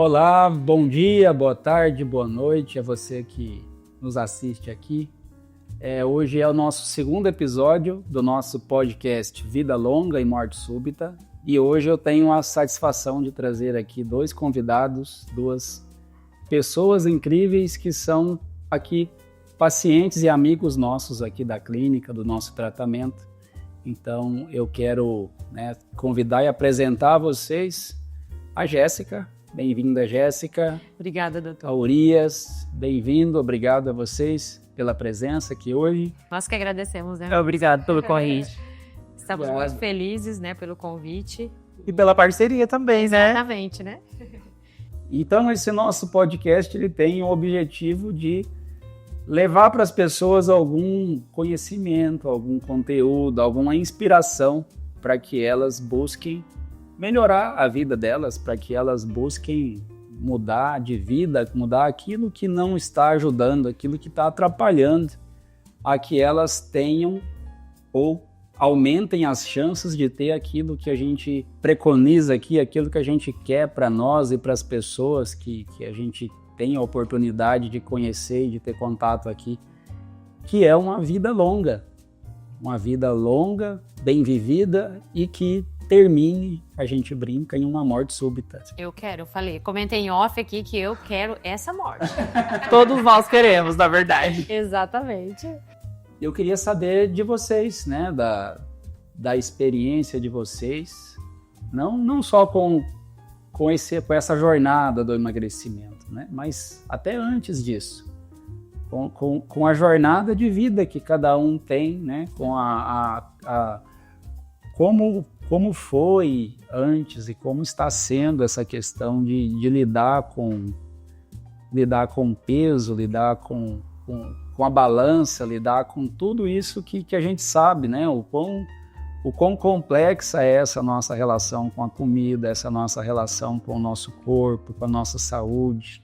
Olá, bom dia, boa tarde, boa noite a você que nos assiste aqui. Hoje é o nosso segundo episódio do nosso podcast Vida Longa e Morte Súbita. E hoje eu tenho a satisfação de trazer aqui dois convidados, duas pessoas incríveis que são aqui pacientes e amigos nossos aqui da clínica, do nosso tratamento. Então eu quero convidar e apresentar a vocês a Jéssica. Bem-vinda, Jéssica. Obrigada, doutor. A Urias, bem-vindo, obrigado a vocês pela presença aqui hoje. Nós que agradecemos, né? Obrigado pelo convite. Estamos muito felizes, né, pelo convite. E pela parceria também, né? Exatamente, né? Então, esse nosso podcast ele tem o objetivo de levar para as pessoas algum conhecimento, algum conteúdo, alguma inspiração para que elas busquem melhorar a vida delas, para que elas busquem mudar de vida, mudar aquilo que não está ajudando, aquilo que está atrapalhando, a que elas tenham ou aumentem as chances de ter aquilo que a gente preconiza aqui, aquilo que a gente quer para nós e para as pessoas que a gente tem a oportunidade de conhecer e de ter contato aqui, que é uma vida longa, bem vivida e que termine, a gente brinca, em uma morte súbita. Eu comentei em off aqui que eu quero essa morte. Todos nós queremos, na verdade. Exatamente. Eu queria saber de vocês, né, da experiência de vocês, não só com essa jornada do emagrecimento, né, mas até antes disso, com a jornada de vida que cada um tem, né, com como foi antes e como está sendo essa questão de lidar com peso, lidar com a balança, lidar com tudo isso que a gente sabe, né? O quão complexa é essa nossa relação com a comida, essa nossa relação com o nosso corpo, com a nossa saúde,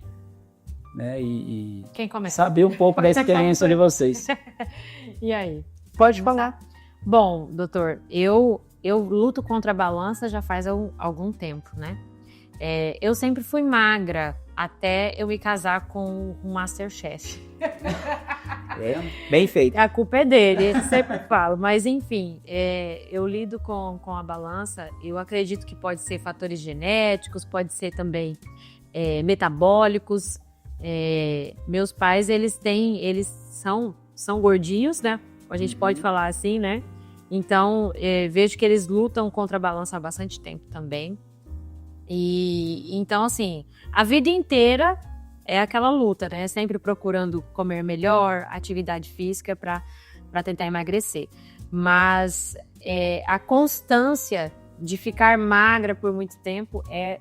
né? E quem começa? Saber um pouco da experiência de vocês. E aí? Pode falar. Bom, doutor, eu luto contra a balança já faz algum tempo, né? Eu sempre fui magra até eu me casar com um Masterchef. Bem feito. A culpa é dele, eu sempre falo. Mas, enfim, eu lido com a balança. Eu acredito que pode ser fatores genéticos, pode ser também metabólicos. Meus pais, eles são gordinhos, né? A gente pode falar assim, né? Então, vejo que eles lutam contra a balança há bastante tempo também. E então, assim, a vida inteira é aquela luta, né? Sempre procurando comer melhor, atividade física para tentar emagrecer. Mas a constância de ficar magra por muito tempo é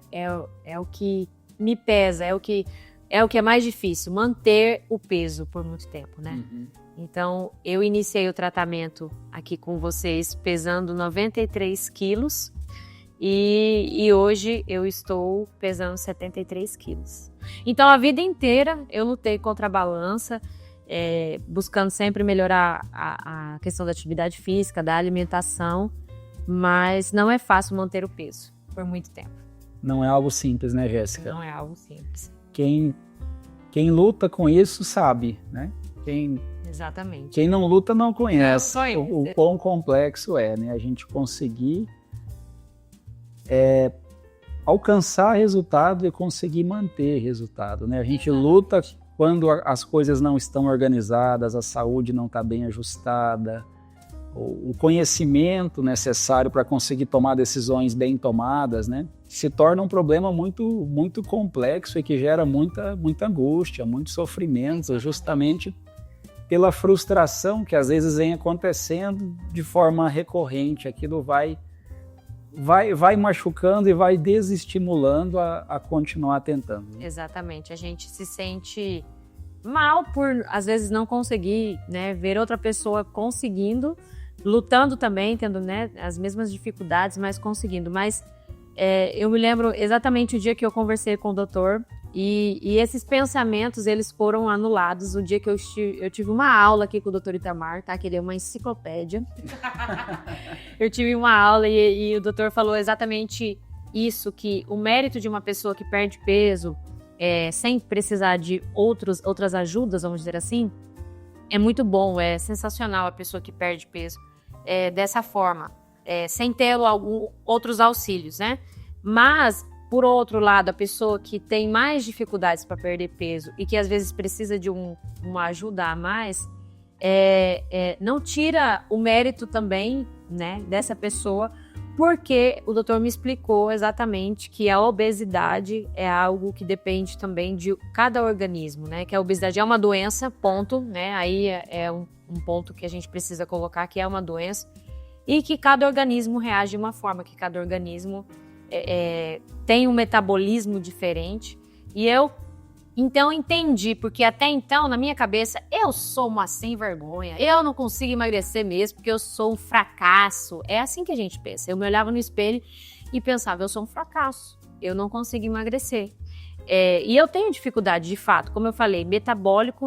o que me pesa, é o que é mais difícil, manter o peso por muito tempo, né? Uhum. Então, eu iniciei o tratamento aqui com vocês pesando 93 quilos e hoje eu estou pesando 73 quilos. Então, a vida inteira eu lutei contra a balança, buscando sempre melhorar a questão da atividade física, da alimentação, mas não é fácil manter o peso por muito tempo. Não é algo simples, né, Jéssica? Não é algo simples. Quem luta com isso sabe, né? Exatamente. Quem não luta não conhece o quão complexo é, né? A gente conseguir alcançar resultado e conseguir manter resultado, né? A gente luta quando as coisas não estão organizadas, a saúde não está bem ajustada, o conhecimento necessário para conseguir tomar decisões bem tomadas, né? Se torna um problema muito, muito complexo e que gera muita angústia, muito sofrimento, justamente pela frustração que às vezes vem acontecendo de forma recorrente. Aquilo vai machucando e vai desestimulando a continuar tentando. Exatamente, a gente se sente mal por às vezes não conseguir, né, ver outra pessoa conseguindo, lutando também, tendo, né, as mesmas dificuldades, mas conseguindo. Mas eu me lembro exatamente o dia que eu conversei com o doutor e esses pensamentos, eles foram anulados o dia que eu tive uma aula aqui com o doutor Itamar, tá? Que ele é uma enciclopédia. Eu tive uma aula e o doutor falou exatamente isso, que o mérito de uma pessoa que perde peso sem precisar de outras ajudas, vamos dizer assim, é muito bom, é sensacional a pessoa que perde peso dessa forma, sem ter outros auxílios, né? Mas, por outro lado, a pessoa que tem mais dificuldades para perder peso e que às vezes precisa de uma ajuda a mais, não tira o mérito também, né, dessa pessoa, porque o doutor me explicou exatamente que a obesidade é algo que depende também de cada organismo, né? Que a obesidade é uma doença, ponto, né? Aí é um ponto que a gente precisa colocar, que é uma doença, e que cada organismo reage de uma forma, que cada organismo tem um metabolismo diferente. E eu então entendi, porque até então, na minha cabeça, eu sou uma sem vergonha, eu não consigo emagrecer mesmo, porque eu sou um fracasso. É assim que a gente pensa. Eu me olhava no espelho e pensava, eu sou um fracasso, eu não consigo emagrecer. E eu tenho dificuldade, de fato, como eu falei, metabólico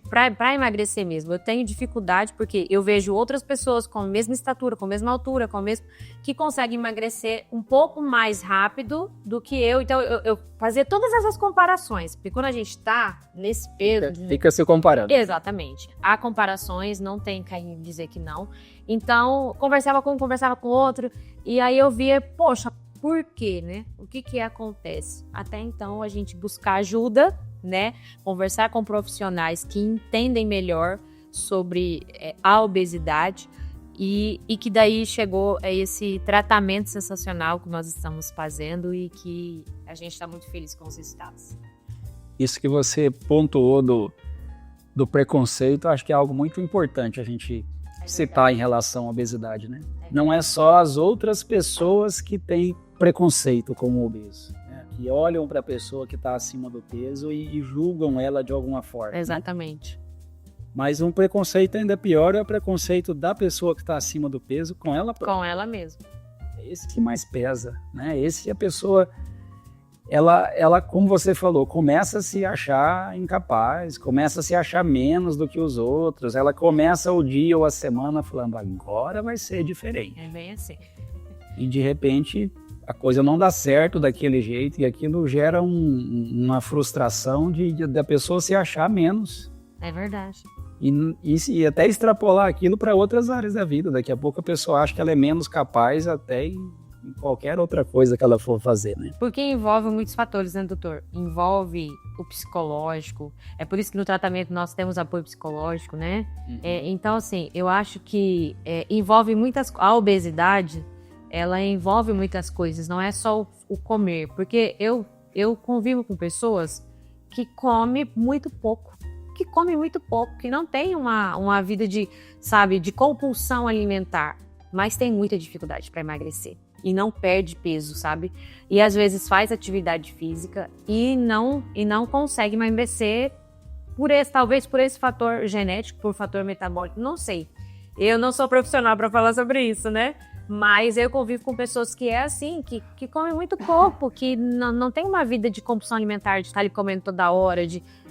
para emagrecer mesmo. Eu tenho dificuldade porque eu vejo outras pessoas com a mesma estatura, com a mesma altura, que conseguem emagrecer um pouco mais rápido do que eu. Então, eu fazia todas essas comparações, porque quando a gente tá nesse peso... Fica se comparando. Exatamente. Há comparações, não tem quem dizer que não. Então, conversava com um, conversava com outro, e aí eu via, poxa, por quê, né? O que acontece? Até então, a gente buscar ajuda, né? Conversar com profissionais que entendem melhor sobre a obesidade e que daí chegou a esse tratamento sensacional que nós estamos fazendo e que a gente está muito feliz com os resultados. Isso que você pontuou do preconceito, acho que é algo muito importante a gente citar em relação à obesidade, né? Não é só as outras pessoas que têm preconceito com o obeso, né? Que olham para a pessoa que está acima do peso e julgam ela de alguma forma. Exatamente. Né? Mas um preconceito ainda pior é o preconceito da pessoa que está acima do peso com ela própria. Com ela mesma. É esse que mais pesa, né? Esse que a pessoa, ela, como você falou, começa a se achar incapaz, começa a se achar menos do que os outros, ela começa o dia ou a semana falando, agora vai ser diferente. É bem assim. E de repente a coisa não dá certo daquele jeito e aquilo gera uma frustração da pessoa se achar menos. É verdade. E até extrapolar aquilo para outras áreas da vida. Daqui a pouco a pessoa acha que ela é menos capaz até em qualquer outra coisa que ela for fazer, né? Porque envolve muitos fatores, né, doutor? Envolve o psicológico. É por isso que no tratamento nós temos apoio psicológico, né? Uhum. Então, assim, eu acho que envolve a obesidade, ela envolve muitas coisas, não é só o comer. Porque eu convivo com pessoas que comem muito pouco, que não tem uma vida de compulsão alimentar, mas tem muita dificuldade para emagrecer. E não perde peso, sabe? E às vezes faz atividade física e não consegue emagrecer talvez por esse fator genético, por fator metabólico, não sei. Eu não sou profissional para falar sobre isso, né? Mas eu convivo com pessoas que assim, que comem muito pouco, que não tem uma vida de compulsão alimentar, de estar ali comendo toda hora,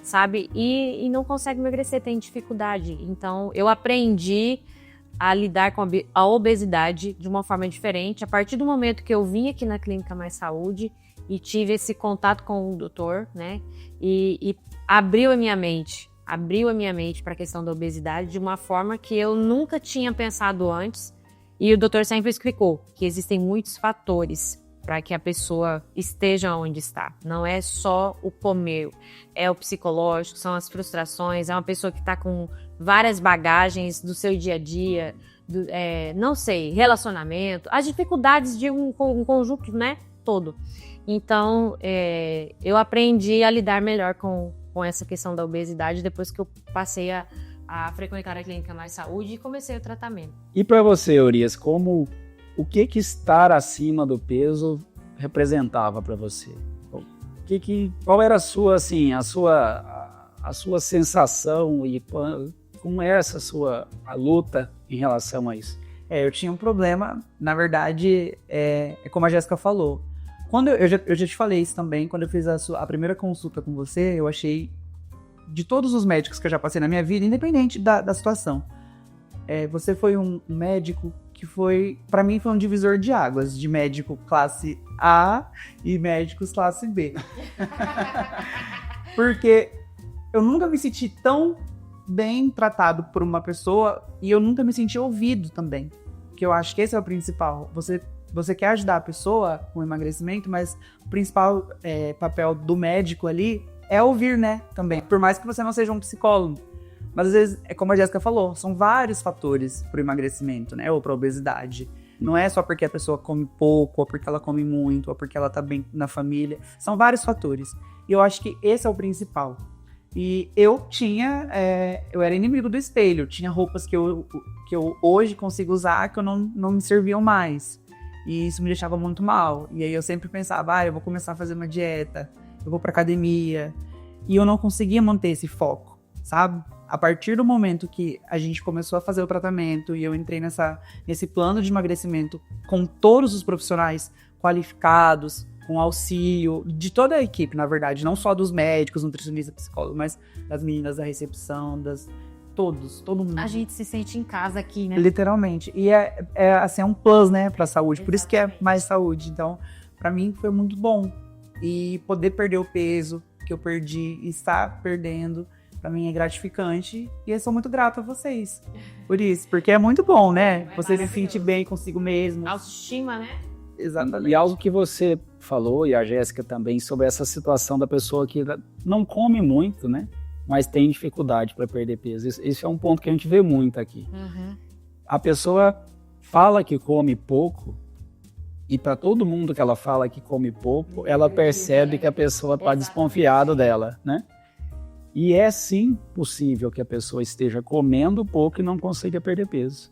sabe? E não consegue emagrecer, tem dificuldade. Então, eu aprendi a lidar com a obesidade de uma forma diferente a partir do momento que eu vim aqui na Clínica Mais Saúde e tive esse contato com o doutor, né? E abriu a minha mente para a questão da obesidade de uma forma que eu nunca tinha pensado antes. E o doutor sempre explicou que existem muitos fatores para que a pessoa esteja onde está. Não é só o comer, é o psicológico, são as frustrações, é uma pessoa que está com várias bagagens do seu dia a dia, não sei, relacionamento, as dificuldades de um conjunto, né, todo. Então, eu aprendi a lidar melhor com essa questão da obesidade depois que eu passei a frequentar a Clínica Mais Saúde e comecei o tratamento. E para você, Urias, o que estar acima do peso representava para você? Qual era a sua sensação e como é a luta em relação a isso? Eu tinha um problema, na verdade, como a Jéssica falou. Eu já te falei isso também, quando eu fiz a primeira consulta com você, eu achei, de todos os médicos que eu já passei na minha vida, independente da situação, você foi um médico que foi, pra mim, foi um divisor de águas, de médico classe A e médicos classe B. Porque eu nunca me senti tão bem tratado por uma pessoa e eu nunca me senti ouvido também. Que eu acho que esse é o principal. Você quer ajudar a pessoa com o emagrecimento, mas o principal papel do médico ali é ouvir, né? Também. Por mais que você não seja um psicólogo. Mas às vezes, é como a Jéssica falou, são vários fatores pro emagrecimento, né? Ou pra obesidade. Não é só porque a pessoa come pouco, ou porque ela come muito, ou porque ela tá bem na família. São vários fatores. E eu acho que esse é o principal. E eu era inimigo do espelho. Tinha roupas que eu hoje consigo usar que eu não me serviam mais. E isso me deixava muito mal. E aí eu sempre pensava, eu vou começar a fazer uma dieta, eu vou pra academia. E eu não conseguia manter esse foco, sabe? A partir do momento que a gente começou a fazer o tratamento e eu entrei nesse plano de emagrecimento com todos os profissionais qualificados, com auxílio de toda a equipe, na verdade, não só dos médicos, nutricionistas, psicólogos, mas das meninas da recepção, todo mundo. A gente se sente em casa aqui, né? Literalmente. E assim, é um plus, né, pra saúde. Por isso que é mais saúde. Então, pra mim foi muito bom. E poder perder o peso que eu perdi e estar perdendo, pra mim é gratificante. E eu sou muito grata a vocês por isso. Porque é muito bom, né? Você se sente bem consigo mesmo. Autoestima, né? Exatamente. E algo que você falou, e a Jéssica também, sobre essa situação da pessoa que não come muito, né? Mas tem dificuldade para perder peso. Esse é um ponto que a gente vê muito aqui. Uhum. A pessoa fala que come pouco, e para todo mundo que ela fala que come pouco, ela percebe que a pessoa está desconfiada dela, né? E é sim possível que a pessoa esteja comendo pouco e não consiga perder peso.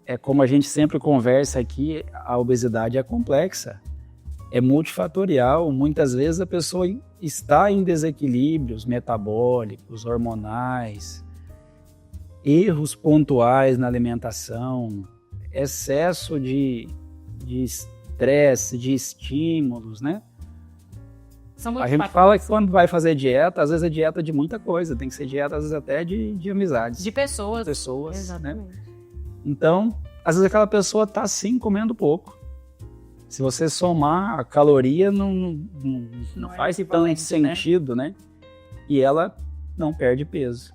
É como a gente sempre conversa aqui, a obesidade é complexa, é multifatorial. Muitas vezes a pessoa está em desequilíbrios metabólicos, hormonais, erros pontuais na alimentação, excesso de estresse, de estímulos, né? A gente fala que quando vai fazer dieta, às vezes é dieta de muita coisa, tem que ser dieta às vezes até de amizades. De pessoas. Exatamente. Né? Então, às vezes aquela pessoa está sim comendo pouco. Se você somar a caloria, não faz tanto sentido, né? E ela não perde peso.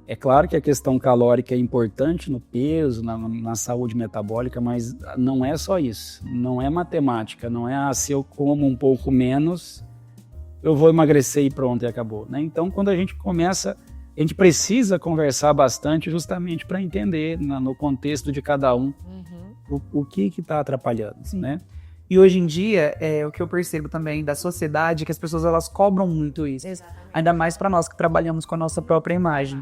É claro que a questão calórica é importante no peso, na saúde metabólica, mas não é só isso. Não é matemática, não é se eu como um pouco menos, eu vou emagrecer e pronto, e acabou, né? Então, quando a gente começa, a gente precisa conversar bastante justamente para entender no contexto de cada um o que está atrapalhando, né? E hoje em dia, o que eu percebo também da sociedade é que as pessoas elas cobram muito isso. Exatamente. Ainda mais para nós que trabalhamos com a nossa própria imagem.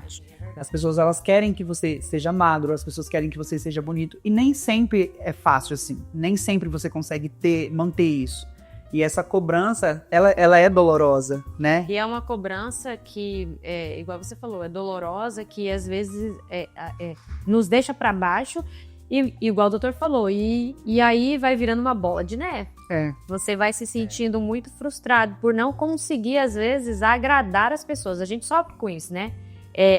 As pessoas elas querem que você seja magro, as pessoas querem que você seja bonito. E nem sempre é fácil assim. Nem sempre você consegue manter isso. E essa cobrança, ela é dolorosa, né? E é uma cobrança que, igual você falou, é dolorosa, que às vezes nos deixa para baixo. E igual o doutor falou, e aí vai virando uma bola de neve. Você vai se sentindo muito frustrado por não conseguir, às vezes, agradar as pessoas. A gente sofre com isso, né?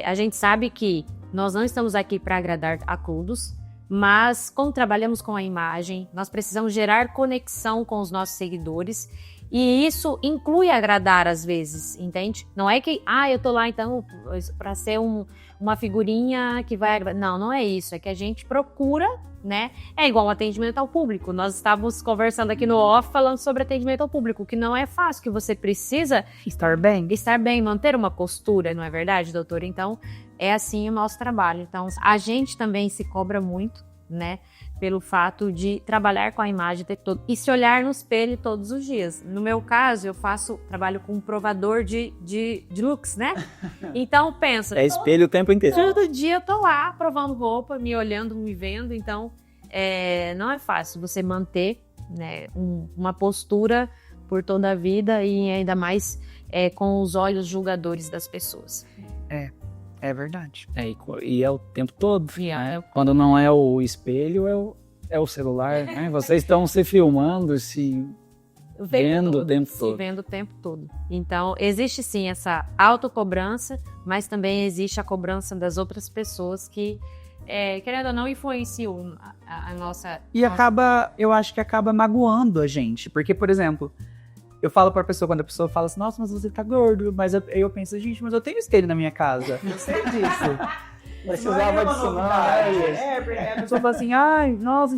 A gente sabe que nós não estamos aqui para agradar a todos, mas como trabalhamos com a imagem, nós precisamos gerar conexão com os nossos seguidores. E isso inclui agradar às vezes, entende? Não é que, eu tô lá então para ser uma figurinha que vai agradar. Não é isso. É que a gente procura, né? É igual um atendimento ao público. Nós estávamos conversando aqui no off falando sobre atendimento ao público, que não é fácil, que você precisa estar bem, manter uma postura, não é verdade, doutora? Então, é assim o nosso trabalho. Então, a gente também se cobra muito, né? Pelo fato de trabalhar com a imagem o tempo todo e se olhar no espelho todos os dias. No meu caso, eu trabalho com um provador de looks, né? Então, pensa... É espelho o tempo inteiro. Todo dia eu tô lá provando roupa, me olhando, me vendo. Então, não é fácil você manter, né, uma postura por toda a vida e ainda mais com os olhos julgadores das pessoas. É verdade. E é o tempo todo. Quando não é o espelho, é o celular, né? Vocês estão se filmando, se vendo o tempo todo. Se vendo o tempo todo. Então, existe sim essa autocobrança, mas também existe a cobrança das outras pessoas que querendo ou não, influenciam a nossa... E eu acho que acaba magoando a gente. Porque, por exemplo, eu falo pra pessoa, quando a pessoa fala assim, nossa, mas você tá gordo. Mas eu penso, gente, mas eu tenho espelho na minha casa. Eu sei disso. Precisava disso, não. Porque a pessoa fala assim, ai, nossa,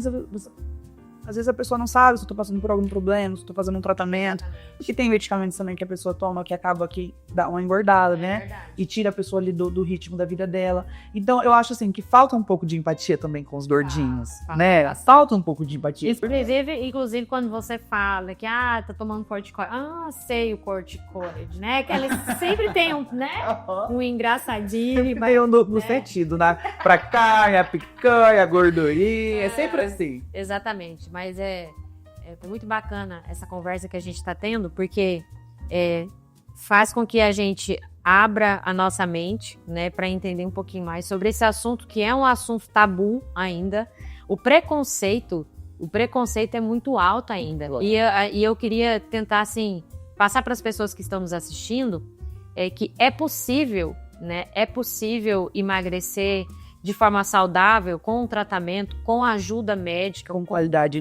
às vezes a pessoa não sabe se eu tô passando por algum problema, se eu tô fazendo um tratamento. E tem medicamentos também que a pessoa toma que acaba que dá uma engordada, né? verdade. E tira a pessoa ali do ritmo da vida dela. Então, eu acho assim, que falta um pouco de empatia também com os gordinhos, né? Falta um pouco de empatia. Inclusive, quando você fala que, tá tomando corticoide. Sei o corticoide, né? Que eles sempre tem um engraçadinho. Meio no sentido, né? Pra carne, a picanha, a gordurinha, é sempre assim. Exatamente, mas é muito bacana essa conversa que a gente está tendo, porque faz com que a gente abra a nossa mente, né, para entender um pouquinho mais sobre esse assunto, que é um assunto tabu ainda. O preconceito é muito alto ainda. E eu queria tentar, assim, passar para as pessoas que estão nos assistindo que é possível, né, emagrecer de forma saudável, com um tratamento, com ajuda médica, Com qualidade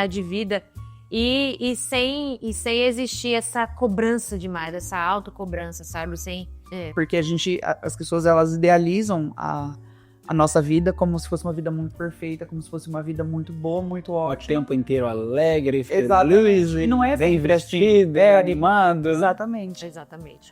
de vida e sem existir essa cobrança demais, essa autocobrança, sabe? Porque as pessoas, elas idealizam a nossa vida como se fosse uma vida muito perfeita, como se fosse uma vida muito boa, muito O ótima. tempo inteiro alegre, Exatamente. feliz, E não é bem sempre vestido, animado. Exatamente. Exatamente.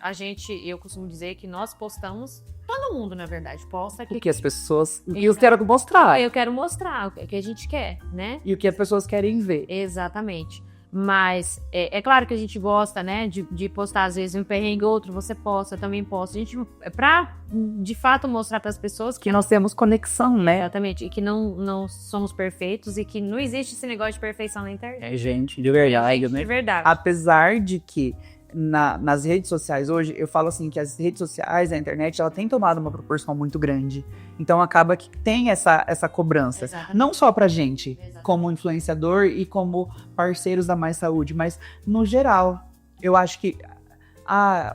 Eu costumo dizer que nós postamos, todo mundo, na verdade, posta O que as pessoas... E eu quero mostrar. eu quero mostrar o que a gente quer, né? E o que as pessoas querem ver. Exatamente. Mas é claro que a gente gosta, né, de postar às vezes um perrengue, outro você posta, eu também posto. A gente, pra, de fato, mostrar para as pessoas Que nós temos conexão, né? exatamente, e que não somos perfeitos e que não existe esse negócio de perfeição na internet. É gente de verdade, De né? verdade. Apesar de que nas redes sociais hoje, eu falo assim que as redes sociais, a internet, ela tem tomado uma proporção muito grande. Então acaba que tem essa cobrança. Exatamente. Não só pra gente, Exatamente. como influenciador e como parceiros da Mais Saúde, mas no geral. Eu acho que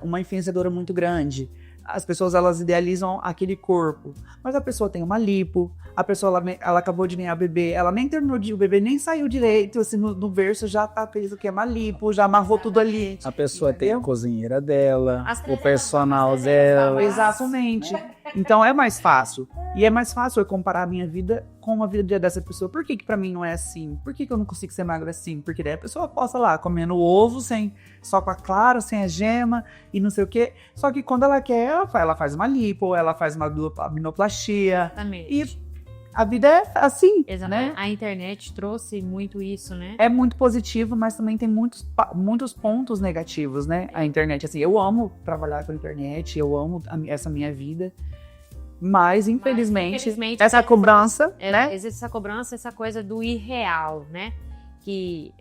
uma influenciadora muito grande, as pessoas, elas idealizam aquele corpo, mas a pessoa tem uma lipo, a pessoa, ela acabou de ganhar bebê, ela nem terminou de o bebê, nem saiu direito, assim, no berço já fez o que é uma lipo, já amarrou tudo ali. A pessoa tem a cozinheira dela, As o personal as dela. Exatamente. Então é mais fácil. E é mais fácil eu comparar a minha vida com a vida dessa pessoa. Por que pra mim não é assim? Por que eu não consigo ser magra assim? Porque daí a pessoa posta lá, comendo ovo, só com a clara, sem a gema e não sei o quê. Só que quando ela quer, ela faz uma lipo, ela faz uma abdominoplastia. Exatamente. E a vida é assim, Exatamente. né? A internet trouxe muito isso, né? É muito positivo, mas também tem muitos pontos negativos, né? A internet, assim, eu amo trabalhar com a internet, eu amo essa minha vida, mas infelizmente essa cobrança, né? Existe essa cobrança, essa coisa do irreal, né? Que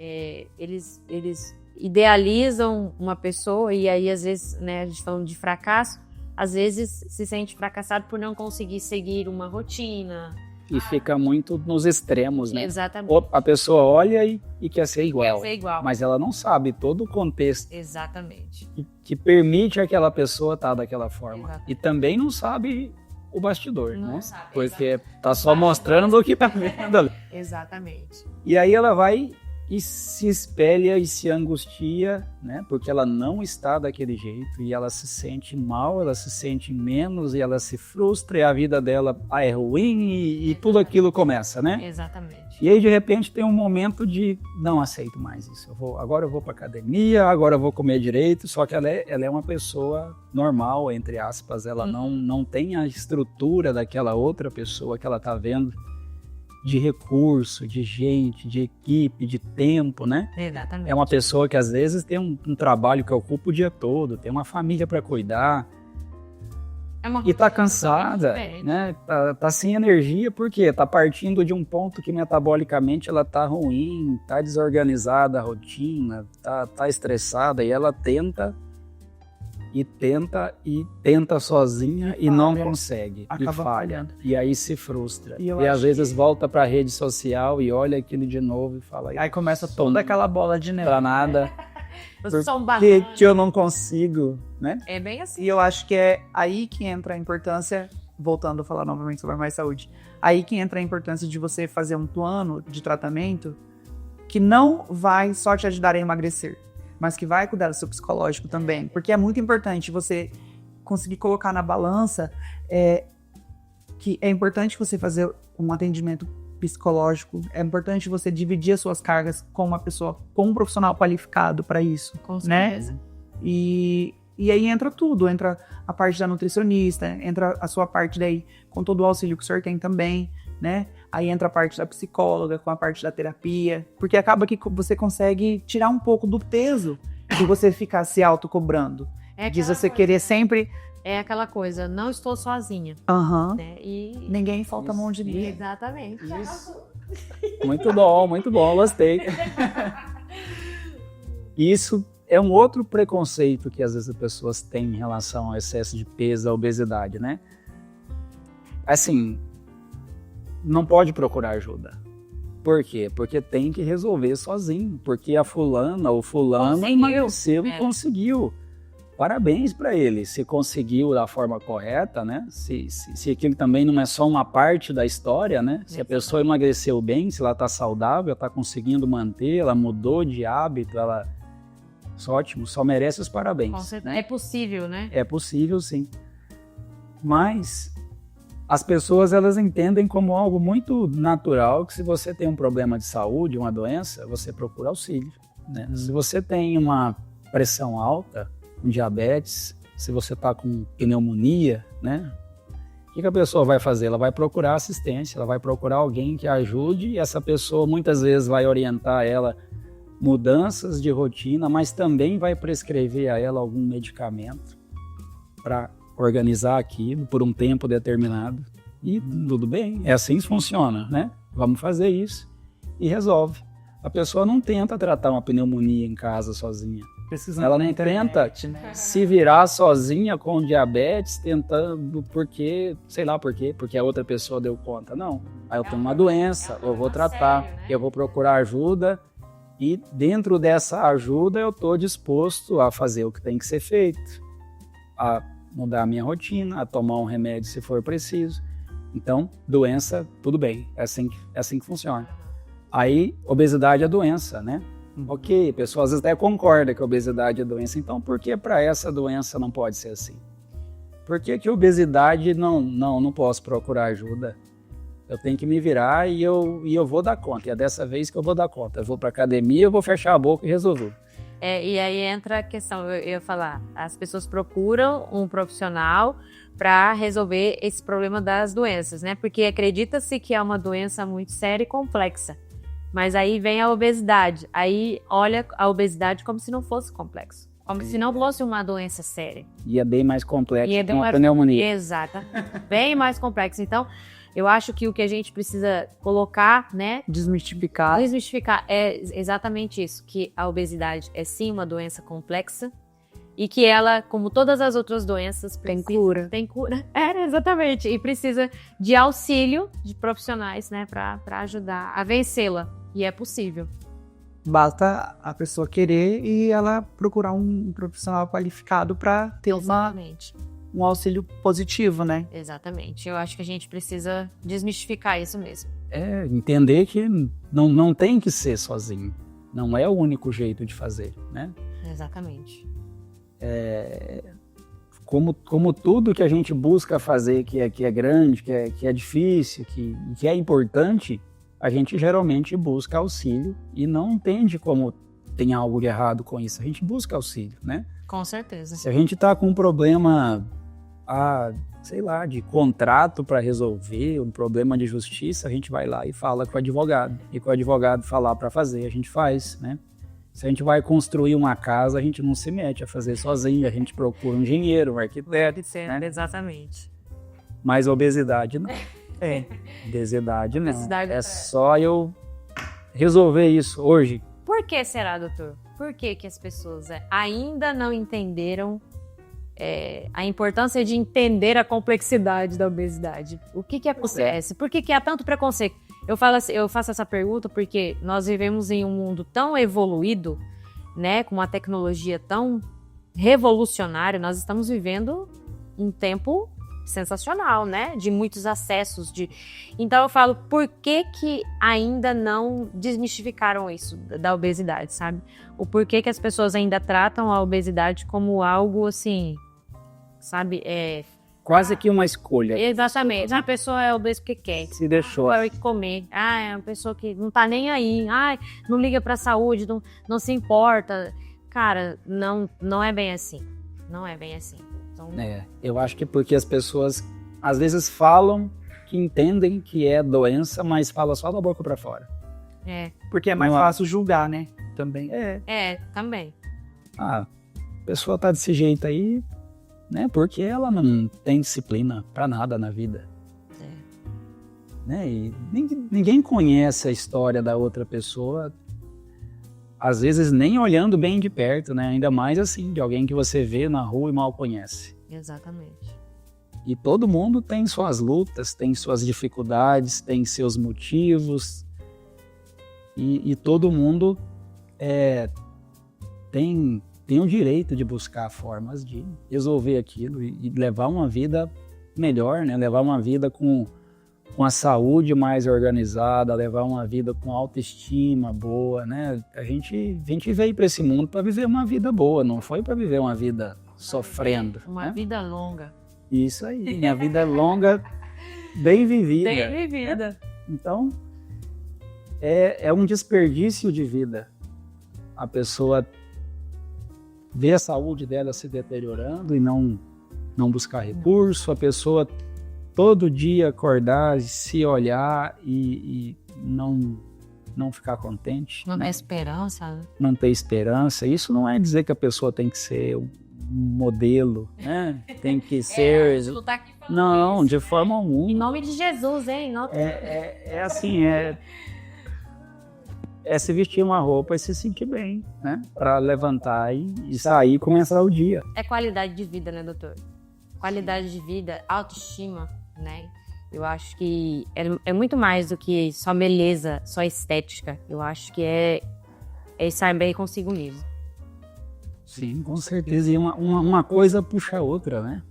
eles idealizam uma pessoa e aí às vezes, né, a gente falando de fracasso, às vezes se sente fracassado por não conseguir seguir uma rotina. E fica muito nos extremos, né? Exatamente. A pessoa olha e quer ser igual. Ser igual. Mas ela não sabe todo o contexto Exatamente. que permite aquela pessoa estar daquela forma. Exatamente. E também não sabe o bastidor, Não né? sabe, Porque tá só mostrando o que tá vendo ali. Exatamente. E aí ela vai e se espelha e se angustia, né? Porque ela não está daquele jeito e ela se sente mal, ela se sente menos e ela se frustra e a vida dela é ruim e tudo aquilo começa, né? Exatamente. E aí de repente tem um momento de não aceito mais isso. Agora eu vou para academia, agora eu vou comer direito. Só que ela é uma pessoa normal, entre aspas. Ela não tem a estrutura daquela outra pessoa que ela tá vendo, de recurso, de gente, de equipe, de tempo, né? Exatamente. É uma pessoa que às vezes tem um trabalho que ocupa o dia todo, tem uma família para cuidar e tá cansada, né? Tá sem energia porque tá partindo de um ponto que metabolicamente ela tá ruim, tá desorganizada a rotina, tá estressada e ela tenta sozinha e não consegue. E falha. E aí se frustra. E às vezes volta pra rede social e olha aquilo de novo e fala... Aí começa toda aquela bola de neve. Pra nada. Por que eu não consigo, né? É bem assim. E eu acho que é aí que entra a importância voltando a falar novamente sobre a Mais Saúde, aí que entra a importância de você fazer um plano de tratamento que não vai só te ajudar a emagrecer, mas que vai cuidar do seu psicológico também. Porque é muito importante você conseguir colocar na balança que é importante você fazer um atendimento psicológico, é importante você dividir as suas cargas com uma pessoa, com um profissional qualificado para isso, Com né? certeza. E aí entra tudo, entra a parte da nutricionista, entra a sua parte daí com todo o auxílio que o senhor tem também, né? Aí entra a parte da psicóloga, com a parte da terapia, porque acaba que você consegue tirar um pouco do peso de você ficar se autocobrando. De você querer sempre... É aquela coisa, não estou sozinha, Aham. né? E... Ninguém falta a mão de mim. Exatamente. Isso. Muito bom, gostei. Isso é um outro preconceito que às vezes as pessoas têm em relação ao excesso de peso, à obesidade, né? Assim, não pode procurar ajuda. Por quê? Porque tem que resolver sozinho. Porque a fulana ou fulano emagreceu e conseguiu. Parabéns para ele, se conseguiu da forma correta, né? Se aquilo também não é só uma parte da história, né? Se a pessoa emagreceu bem, se ela está saudável, está conseguindo manter, ela mudou de hábito, ela... Ótimo, só merece os parabéns. Né? É possível, né? É possível, sim. Mas as pessoas, elas entendem como algo muito natural que se você tem um problema de saúde, uma doença, você procura auxílio, né? Se você tem uma pressão alta, um diabetes, se você está com pneumonia, né? O que a pessoa vai fazer? Ela vai procurar assistência, ela vai procurar alguém que ajude e essa pessoa muitas vezes vai orientar ela mudanças de rotina, mas também vai prescrever a ela algum medicamento para organizar aquilo por um tempo determinado. E tudo bem, é assim que funciona, né? Vamos fazer isso e resolve. A pessoa não tenta tratar uma pneumonia em casa sozinha. Ela não tenta se virar sozinha com diabetes, tentando porque, sei lá por quê, porque a outra pessoa deu conta. Não, aí eu tenho uma doença, eu vou tratar, eu vou procurar ajuda e dentro dessa ajuda eu estou disposto a fazer o que tem que ser feito, a mudar a minha rotina, a tomar um remédio se for preciso. Então, doença, tudo bem, é assim que funciona. Aí, obesidade é doença, né? Ok, a pessoa às vezes até concorda que a obesidade é doença, então por que para essa doença não pode ser assim? Por que obesidade não posso procurar ajuda? Eu tenho que me virar e eu vou dar conta, e é dessa vez que eu vou dar conta. Eu vou para academia, eu vou fechar a boca e resolver. E aí entra a questão, eu ia falar, as pessoas procuram um profissional para resolver esse problema das doenças, né? Porque acredita-se que é uma doença muito séria e complexa. Mas aí vem a obesidade. Aí olha a obesidade como se não fosse complexo. Como se não fosse uma doença séria. E é bem mais complexo que uma pneumonia. Exato. Bem mais complexo. Então, eu acho que o que a gente precisa colocar, né? Desmistificar é exatamente isso. Que a obesidade é sim uma doença complexa. E que ela, como todas as outras doenças, tem cura. Tem cura. Exatamente. E precisa de auxílio de profissionais, né? Para ajudar a vencê-la. E é possível. Basta a pessoa querer e ela procurar um profissional qualificado para ter um auxílio positivo, né? Exatamente. Eu acho que a gente precisa desmistificar isso mesmo. Entender que não tem que ser sozinho. Não é o único jeito de fazer, né? Exatamente. Como tudo que a gente busca fazer que é grande, que é difícil, que é importante, a gente geralmente busca auxílio e não entende como tem algo de errado com isso. A gente busca auxílio, né? Com certeza. Se a gente está com um problema, sei lá, de contrato para resolver, um problema de justiça, a gente vai lá e fala com o advogado. E com o advogado falar para fazer, a gente faz, né? Se a gente vai construir uma casa, a gente não se mete a fazer sozinho, a gente procura um engenheiro, um arquiteto. Né? Exatamente. Mas obesidade não. Obesidade não. É só eu resolver isso hoje. Por que será, doutor? Por que as pessoas ainda não entenderam a importância de entender a complexidade da obesidade? O que acontece? Por que há tanto preconceito? Eu faço essa pergunta porque nós vivemos em um mundo tão evoluído, né, com uma tecnologia tão revolucionária. Nós estamos vivendo um tempo sensacional, né? De muitos acessos. Então eu falo, por que ainda não desmistificaram isso da obesidade, sabe? O porquê que as pessoas ainda tratam a obesidade como algo assim, sabe? Quase que uma escolha. Exatamente. A pessoa é obesa porque quer. Se deixou. Vai comer. É uma pessoa que não tá nem aí. Não liga pra saúde, não se importa. Cara, não é bem assim. Não é bem assim. Então... eu acho que porque as pessoas às vezes falam que entendem que é doença, mas falam só da boca pra fora. Porque é mais fácil julgar, né? Também. Também. A pessoa tá desse jeito aí, né? Porque ela não tem disciplina pra nada na vida. Né? E ninguém conhece a história da outra pessoa, às vezes nem olhando bem de perto, né? Ainda mais assim, de alguém que você vê na rua e mal conhece. Exatamente. E todo mundo tem suas lutas, tem suas dificuldades, tem seus motivos. E todo mundo tem o direito de buscar formas de resolver aquilo e levar uma vida melhor, né? Levar uma vida com a saúde mais organizada, levar uma vida com autoestima boa, né? A gente veio para esse mundo para viver uma vida boa, não foi para viver uma vida sofrendo. Uma vida longa. Isso aí, minha vida é longa, bem vivida. Bem vivida. Então, é um desperdício de vida. A pessoa vê a saúde dela se deteriorando e não buscar recurso, a pessoa todo dia acordar, se olhar e não ficar contente. Não ter esperança. Não ter esperança. Isso não é dizer que a pessoa tem que ser um modelo, né? Tem que ser... Não, de forma alguma. Em nome de Jesus, hein? É se vestir uma roupa e se sentir bem, né? Para levantar e sair e começar o dia. É qualidade de vida, né, doutor? Qualidade de vida, autoestima, né? Eu acho que é muito mais do que só beleza, só estética. Eu acho que é estar bem consigo mesmo. Sim, com certeza. E uma coisa puxa a outra, né?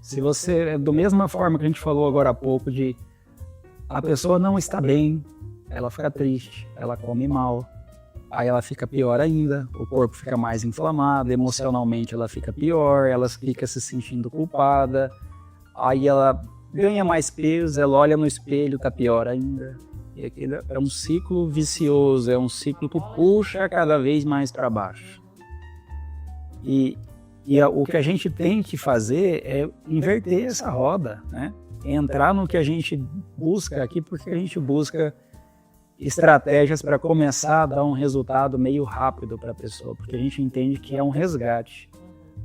Se você, da mesma forma que a gente falou agora há pouco, de a pessoa não está bem, ela fica triste, ela come mal, aí ela fica pior ainda, o corpo fica mais inflamado, emocionalmente ela fica pior, ela fica se sentindo culpada, aí ela ganha mais peso, ela olha no espelho, tá pior ainda. E aquilo é um ciclo vicioso, é um ciclo que puxa cada vez mais para baixo. E o que a gente tem que fazer é inverter essa roda, né? Entrar no que a gente busca aqui, porque a gente busca estratégias para começar a dar um resultado meio rápido para a pessoa, porque a gente entende que é um resgate.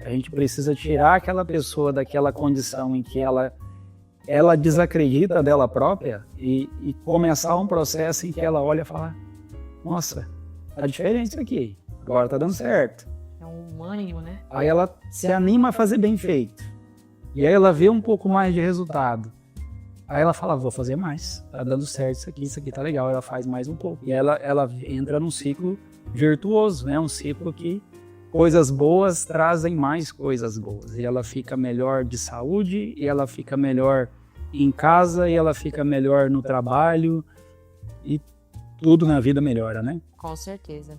A gente precisa tirar aquela pessoa daquela condição em que ela desacredita dela própria e começar um processo em que ela olha e fala: nossa, tá diferente isso aqui, agora tá dando certo. É um ânimo, né? Aí ela se anima a fazer bem feito. E aí ela vê um pouco mais de resultado. Aí ela fala: vou fazer mais, tá dando certo isso aqui tá legal, ela faz mais um pouco. E ela entra num ciclo virtuoso, né? Um ciclo que coisas boas trazem mais coisas boas. E ela fica melhor de saúde, e ela fica melhor em casa, e ela fica melhor no trabalho, e tudo na vida melhora, né? Com certeza.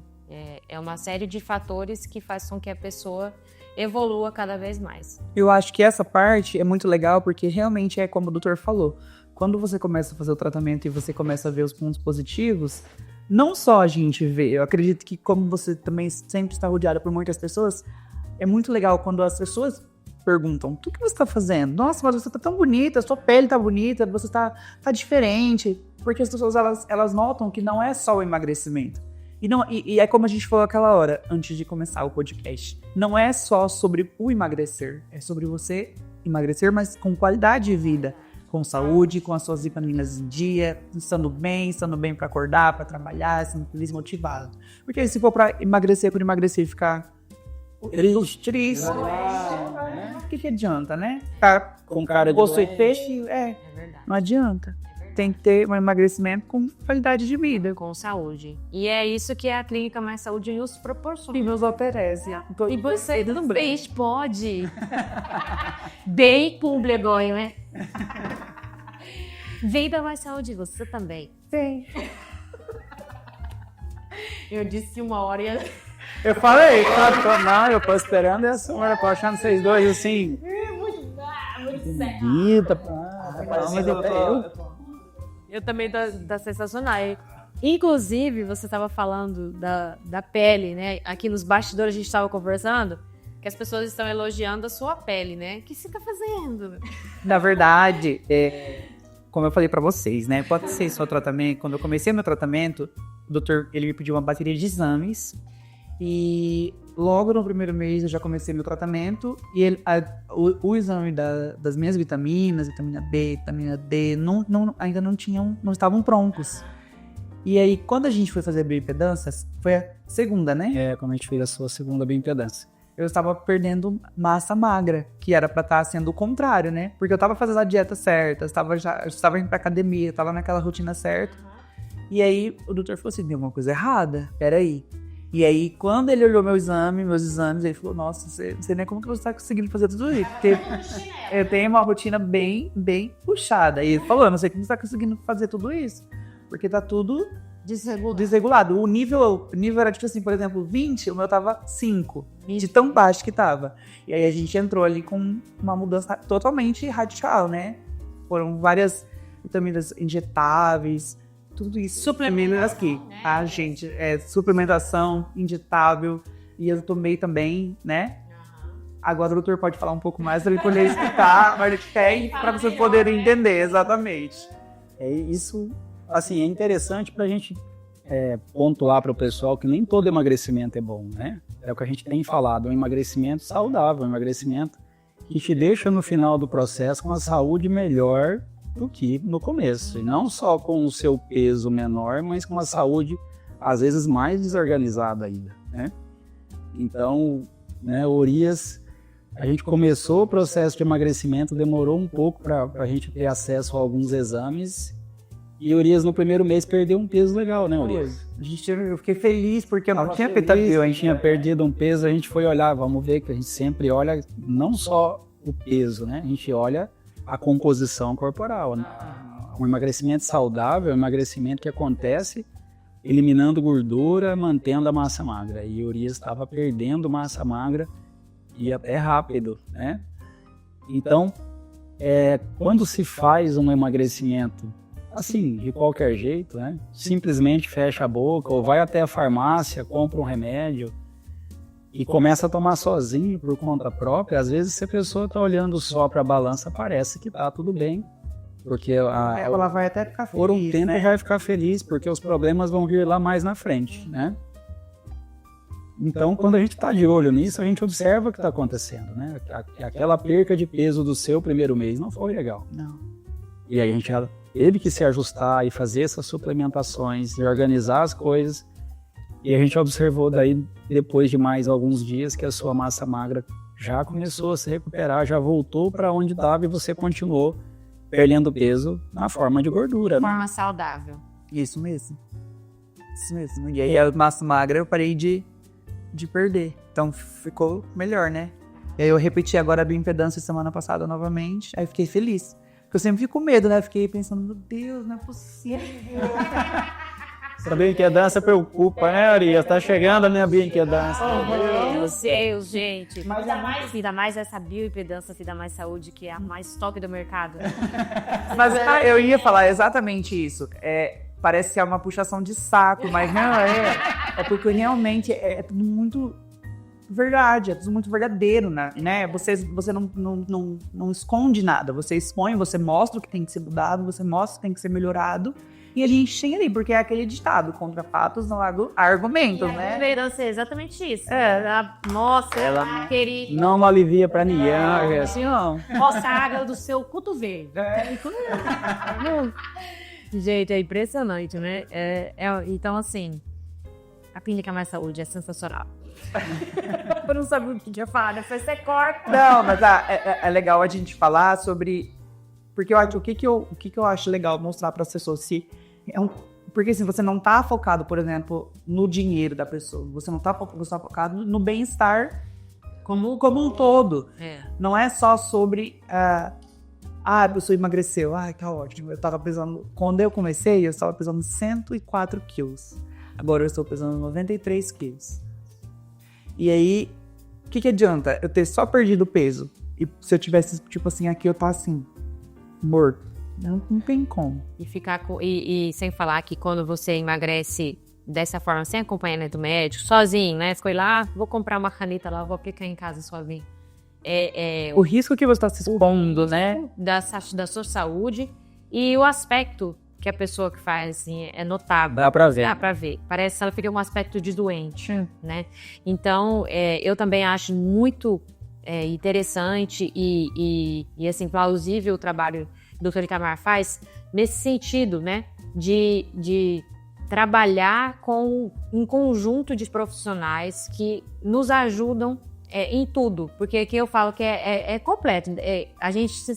É uma série de fatores que faz com que a pessoa evolua cada vez mais. Eu acho que essa parte é muito legal porque realmente é como o doutor falou. Quando você começa a fazer o tratamento e você começa a ver os pontos positivos, não só a gente vê, eu acredito que como você também sempre está rodeada por muitas pessoas, é muito legal quando as pessoas perguntam: o que você está fazendo? Nossa, mas você está tão bonita, sua pele está bonita, você tá diferente. Porque as pessoas elas notam que não é só o emagrecimento. E é como a gente falou aquela hora, antes de começar o podcast. Não é só sobre o emagrecer. É sobre você emagrecer, mas com qualidade de vida. Com saúde, com as suas vitaminas em dia, estando bem para acordar, para trabalhar, estando feliz, motivado. Porque se for para emagrecer por emagrecer e ficar triste, o que adianta, né? Ficar com cara de osso e peixe, É verdade. não adianta. É verdade. tem que ter um emagrecimento com qualidade de vida. Com saúde. E é isso que a Clínica Mais Saúde nos proporciona. E nos oferece. E você também pode. Bem público, né? Vem da Mais Saúde, você também. Sim. Eu disse 1 hora e... Eu falei, não, eu tô esperando essa hora, tô achando vocês dois assim. Muito sério. Bonita, Eu também tá sensacional. Inclusive, você estava falando da pele, né? Aqui nos bastidores a gente estava conversando que as pessoas estão elogiando a sua pele, né? O que você tá fazendo? Na verdade, como eu falei pra vocês, né? Pode ser só tratamento. Quando eu comecei meu tratamento, o doutor ele me pediu uma bateria de exames. E logo no primeiro mês eu já comecei meu tratamento. E o exame das minhas vitaminas, vitamina B, vitamina D, ainda não estavam prontos. E aí, quando a gente foi fazer a bioimpedância, foi a segunda, né? Quando a gente fez a sua segunda bioimpedância. Eu estava perdendo massa magra, que era pra estar sendo o contrário, né? Porque eu estava fazendo a dieta certa, eu estava indo pra academia, eu estava naquela rotina certa. E aí, o doutor falou assim, tem alguma coisa errada? Peraí. E aí, quando ele olhou meus exames, ele falou, nossa, não sei nem como que você tá conseguindo fazer tudo isso. Porque eu tenho uma rotina bem puxada. E ele falou, eu não sei como você tá conseguindo fazer tudo isso. Porque tá tudo desregulado. O nível era tipo assim, por exemplo, 20, o meu tava 5. De tão baixo que tava. E aí a gente entrou ali com uma mudança totalmente radical, né? Foram várias vitaminas injetáveis, tudo isso. Suplementos aqui, né? Tá, gente? Suplementação injetável. E eu tomei também, né? Agora o doutor pode falar um pouco mais para ele poder explicar, mas ele quer para vocês poderem entender, exatamente. Isso, assim, é interessante para a gente pontuar para o pessoal que nem todo emagrecimento é bom, né? É o que a gente tem falado, um emagrecimento saudável, um emagrecimento que te deixa no final do processo com a saúde melhor do que no começo. E não só com o seu peso menor, mas com a saúde, às vezes, mais desorganizada ainda, né? Então, né, Urias, a gente começou o processo de emagrecimento, demorou um pouco para a gente ter acesso a alguns exames. E Urias, no primeiro mês, perdeu um peso legal, né, Urias? Eu fiquei feliz porque eu não tinha perdido. A gente tinha perdido um peso, a gente foi olhar, vamos ver que a gente sempre olha não só o peso, né? A gente olha a composição corporal, né? Um emagrecimento saudável é um emagrecimento que acontece eliminando gordura, mantendo a massa magra. E Urias estava perdendo massa magra e até rápido, né? Então, quando se faz um emagrecimento assim, de qualquer jeito, né? Simplesmente fecha a boca ou vai até a farmácia, compra um remédio e começa a tomar sozinho por conta própria, às vezes se a pessoa está olhando só para a balança, parece que tá tudo bem. Porque ela vai até ficar feliz, por um tempo, né? vai ficar feliz, porque os problemas vão vir lá mais na frente, né? Então, quando a gente está de olho nisso, a gente observa o que está acontecendo, né? Aquela perca de peso do seu primeiro mês não foi legal. Não. E aí a gente teve que se ajustar e fazer essas suplementações, e organizar as coisas. E a gente observou daí, depois de mais alguns dias, que a sua massa magra já começou a se recuperar, já voltou para onde estava e você continuou perdendo peso na forma de gordura. De forma saudável. Isso mesmo. Isso mesmo. E aí a massa magra eu parei de perder. Então ficou melhor, né? E aí eu repeti agora a bioimpedância semana passada novamente. Aí fiquei feliz. Porque eu sempre fico com medo, né? Fiquei pensando, meu Deus, não é possível. Essa bioimpedância preocupa, né, Urias? Tá chegando a minha bioimpedância. Meu Deus, gente. Ainda mais essa bioimpedância, Vida Mais Saúde, que é a mais top do mercado. Mas eu ia falar exatamente isso. Parece que é uma puxação de saco, mas não é porque realmente é tudo muito verdade, é tudo muito verdadeiro, né? Você não esconde nada, você expõe, você mostra o que tem que ser mudado, você mostra o que tem que ser melhorado. E a gente tem ali, porque é aquele ditado, contra fatos não há argumentos, né? A bioimpedância é exatamente isso. Nossa, Ela querida. não alivia pra ninguém, assim não. Mostra a água do seu cotovelo. Gente, é impressionante, né? Então, assim, a Clínica Mais Saúde é sensacional. Eu não sabia o que ia falar, né? Você corta. Não, mas é legal a gente falar sobre Porque eu acho, o que que eu acho legal mostrar para as pessoas, porque assim, você não tá focado, por exemplo, no dinheiro da pessoa, você não tá focado, você tá focado no bem-estar como um todo. Não é só sobre, a pessoa emagreceu, tá ótimo, eu tava pesando, quando eu comecei, eu estava pesando 104 quilos, agora eu estou pesando 93 quilos. E aí, o que adianta eu ter só perdido peso? E se eu tivesse, tipo assim, aqui eu tô assim, morto. Não tem como. E sem falar que quando você emagrece dessa forma, sem acompanhamento médico, sozinho, né? Foi lá, vou comprar uma caneta lá, vou aplicar em casa sozinho. O risco que você está se expondo, né? Da sua saúde e o aspecto que a pessoa que faz, assim, é notável. Dá pra ver. Dá pra ver. Parece que ela fica um aspecto de doente, né? Então, eu também acho muito interessante e assim, plausível o trabalho que o Dr. Itamar faz nesse sentido, né? De trabalhar com um conjunto de profissionais que nos ajudam em tudo, porque aqui eu falo que é completo.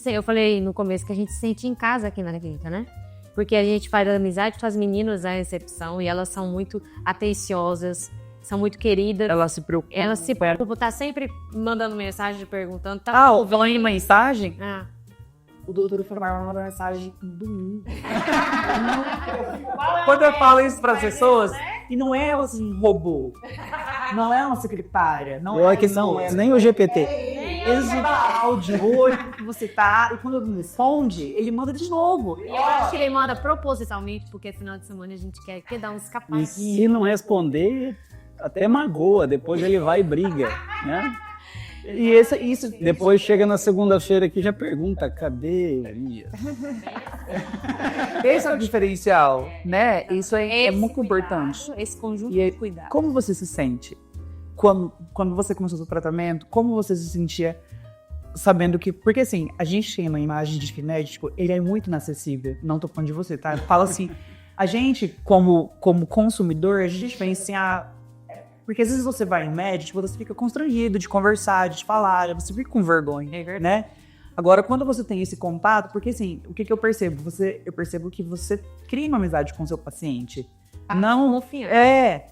Eu falei no começo que a gente se sente em casa aqui na clínica, né? Porque a gente faz amizade com as meninas da recepção e elas são muito atenciosas, são muito queridas. Ela se preocupa. Ela se preocupa, tá sempre mandando mensagem, perguntando. Falando em mensagem? O doutor Itamar manda mensagem domingo. Quando eu falo isso para as pessoas, e não é assim, um robô, não é uma secretária, não é nem o GPT. Exato, áudio, oi, como que você tá? E quando ele responde, ele manda de novo. Eu acho que ele manda propositalmente, porque final de semana a gente quer dar uns escapada. E se não responder, até magoa, depois ele vai e briga, né? E isso depois chega na segunda-feira aqui e já pergunta, cadê Elias? Esse é o diferencial, né? Isso é muito importante. Esse conjunto de cuidado. Como você se sente quando você começou o seu tratamento? Como você se sentia sabendo que... Porque assim, a gente tem uma imagem de genético, ele é muito inacessível. Não tô falando de você, tá? Eu falo assim, a gente, como consumidor, a gente pensa assim, porque às vezes você vai em médico, você fica constrangido de conversar, de falar, você fica com vergonha, né? Agora, quando você tem esse contato, porque assim, o que eu percebo? Eu percebo que você cria uma amizade com o seu paciente. Não, confiança.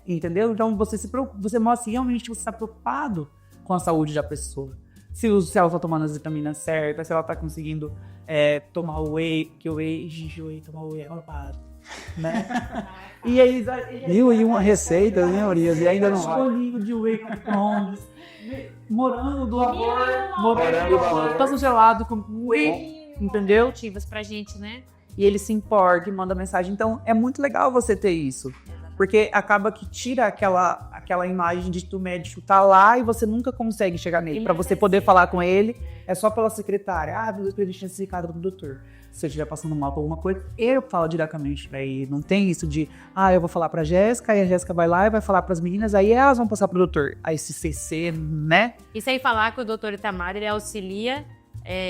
Entendeu? Então você mostra realmente que você está preocupado com a saúde da pessoa. Se ela está tomando as vitaminas certas, se ela está conseguindo tomar o whey, que o whey, tomar o whey é roubado, né? E aí, E uma receita, né, Urias? E ainda não vai. Escolinho de whey com morango do amor, morango gelado com whey, entendeu? Motivos pra gente, né? E ele se importa e manda mensagem. Então, é muito legal você ter isso. Porque acaba que tira aquela imagem de que o médico tá lá e você nunca consegue chegar nele. Para você poder falar com ele, é só pela secretária. Meu Deus, eu deixei esse recado pro doutor. Se eu estiver passando mal por alguma coisa, eu falo diretamente pra ele. Não tem isso de, eu vou falar pra Jéssica, aí a Jéssica vai lá e vai falar pras meninas, aí elas vão passar pro doutor. Aí esse CC, né? E sem falar que o doutor Itamar, ele auxilia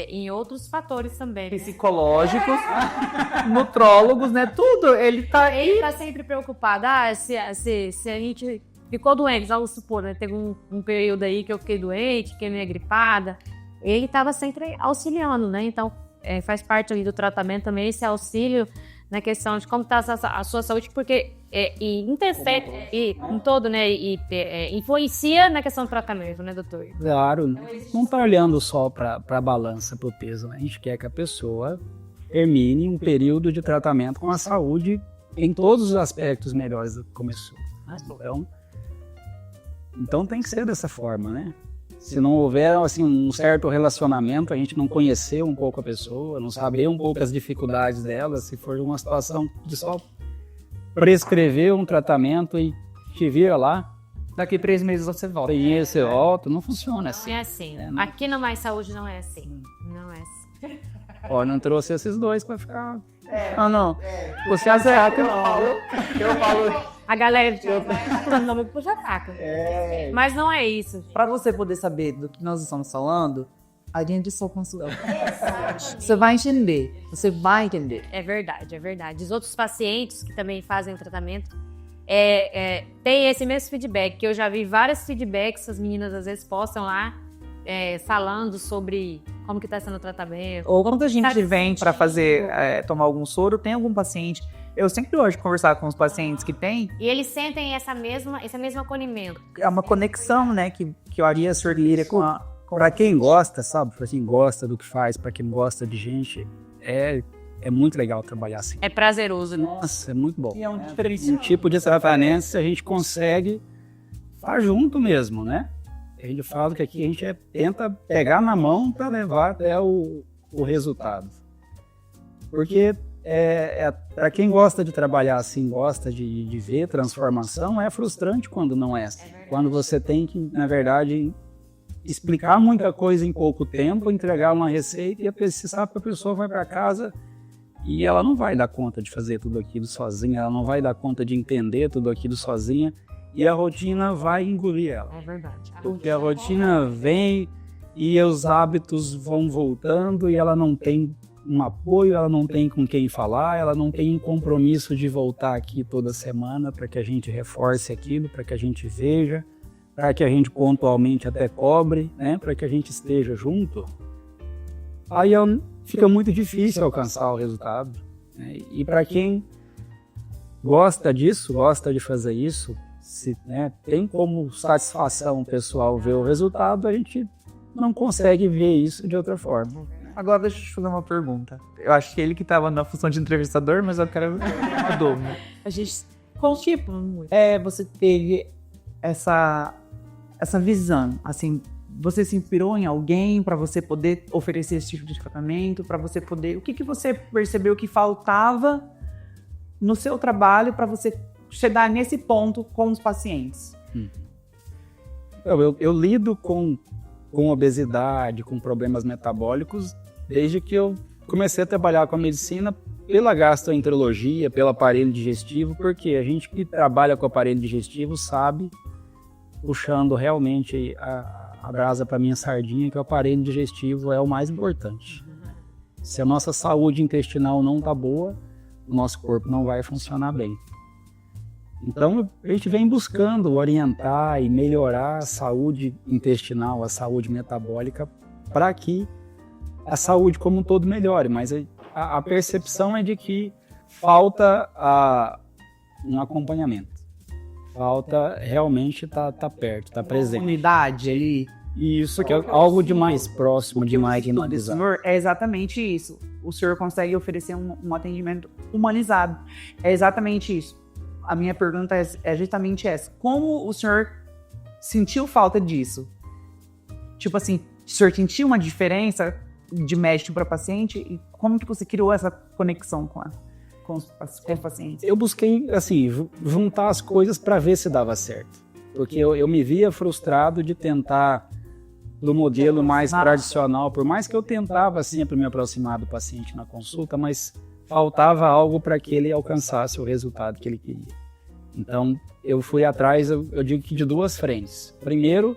em outros fatores também. Psicológicos, nutrólogos, né? Tudo. Ele tá sempre preocupado. Se a gente ficou doente, vamos supor, né? Teve um período aí que eu fiquei doente, fiquei meio gripada. Ele tava sempre auxiliando, né? Então, faz parte ali do tratamento também esse auxílio na questão de como está a sua saúde, porque interfere em todo, né? Influencia na questão do tratamento, né, doutor? Claro, não está olhando só para a balança, para o peso, né? A gente quer que a pessoa termine um período de tratamento com a saúde em todos os aspectos melhores do que começou. Então tem que ser dessa forma, né? Se não houver assim, um certo relacionamento, a gente não conhecer um pouco a pessoa, não saber um pouco as dificuldades dela, se for uma situação de só prescrever um tratamento e te vira lá, daqui 3 meses você volta. E você volta, não funciona assim. Não é assim. Não. Aqui no Mais Saúde não é assim. Não é assim. Não trouxe esses dois que vai ficar... não. Você acerta que eu falo... A galera tá nome puxa saco. Mas não é isso. Para você poder saber do que nós estamos falando, a gente só consulta. Você vai entender. É verdade. Os outros pacientes que também fazem o tratamento têm esse mesmo feedback, que eu já vi vários feedbacks, as meninas às vezes postam lá, falando sobre como que tá sendo o tratamento. Ou quando a gente Sabe, vem para fazer, tomar algum soro, tem algum paciente... Eu sempre gosto de conversar com os pacientes que tem. E eles sentem esse mesmo acolhimento. É uma conexão, né, que eu acho que lira com a... Pra quem gosta, sabe? Pra quem gosta do que faz, pra quem gosta de gente, é muito legal trabalhar assim. É prazeroso, né? Nossa, é muito bom. E é um diferencial. Um tipo de tratamento a gente consegue estar junto mesmo, né? A gente fala que aqui a gente tenta pegar na mão para levar até o resultado. Porque para quem gosta de trabalhar assim, gosta de ver transformação, é frustrante quando não é. Quando você tem que, na verdade, explicar muita coisa em pouco tempo, entregar uma receita e você sabe que a pessoa vai para casa e ela não vai dar conta de fazer tudo aquilo sozinha, ela não vai dar conta de entender tudo aquilo sozinha e a rotina vai engolir ela. É verdade. Porque a rotina vem e os hábitos vão voltando e ela não tem um apoio, ela não tem com quem falar, ela não tem um compromisso de voltar aqui toda semana para que a gente reforce aquilo, para que a gente veja, para que a gente pontualmente até cobre, né, para que a gente esteja junto. Aí fica muito difícil alcançar o resultado, né? E para quem gosta disso, gosta de fazer isso, tem como satisfação pessoal ver o resultado, a gente não consegue ver isso de outra forma. Agora deixa eu te fazer uma pergunta. Eu acho que ele que estava na função de entrevistador, mas eu quero uma dúvida. A gente... Tipo, você teve essa visão, assim, você se inspirou em alguém para você poder oferecer esse tipo de tratamento, para você poder... O que você percebeu que faltava no seu trabalho para você chegar nesse ponto com os pacientes? Eu lido com obesidade, com problemas metabólicos, desde que eu comecei a trabalhar com a medicina pela gastroenterologia, pelo aparelho digestivo, porque a gente que trabalha com o aparelho digestivo sabe, puxando realmente a brasa para minha sardinha, que o aparelho digestivo é o mais importante. Se a nossa saúde intestinal não está boa, o nosso corpo não vai funcionar bem. Então, a gente vem buscando orientar e melhorar a saúde intestinal, a saúde metabólica, para que a saúde como um todo melhore. Mas a percepção é de que falta um acompanhamento. Falta realmente estar perto, estar presente. Unidade ali. E isso que é algo de mais próximo, de mais humanizado. Senhor, é exatamente isso. O senhor consegue oferecer um atendimento humanizado. É exatamente isso. A minha pergunta é justamente essa. Como o senhor sentiu falta disso? Tipo assim, o senhor sentiu uma diferença de médico para paciente? E como que você criou essa conexão com os pacientes? Eu busquei, assim, juntar as coisas para ver se dava certo. Porque eu me via frustrado de tentar do modelo mais tradicional. Por mais que eu tentava sempre me aproximar do paciente na consulta, mas faltava algo para que ele alcançasse o resultado que ele queria. Então, eu fui atrás, eu digo que de duas frentes. Primeiro,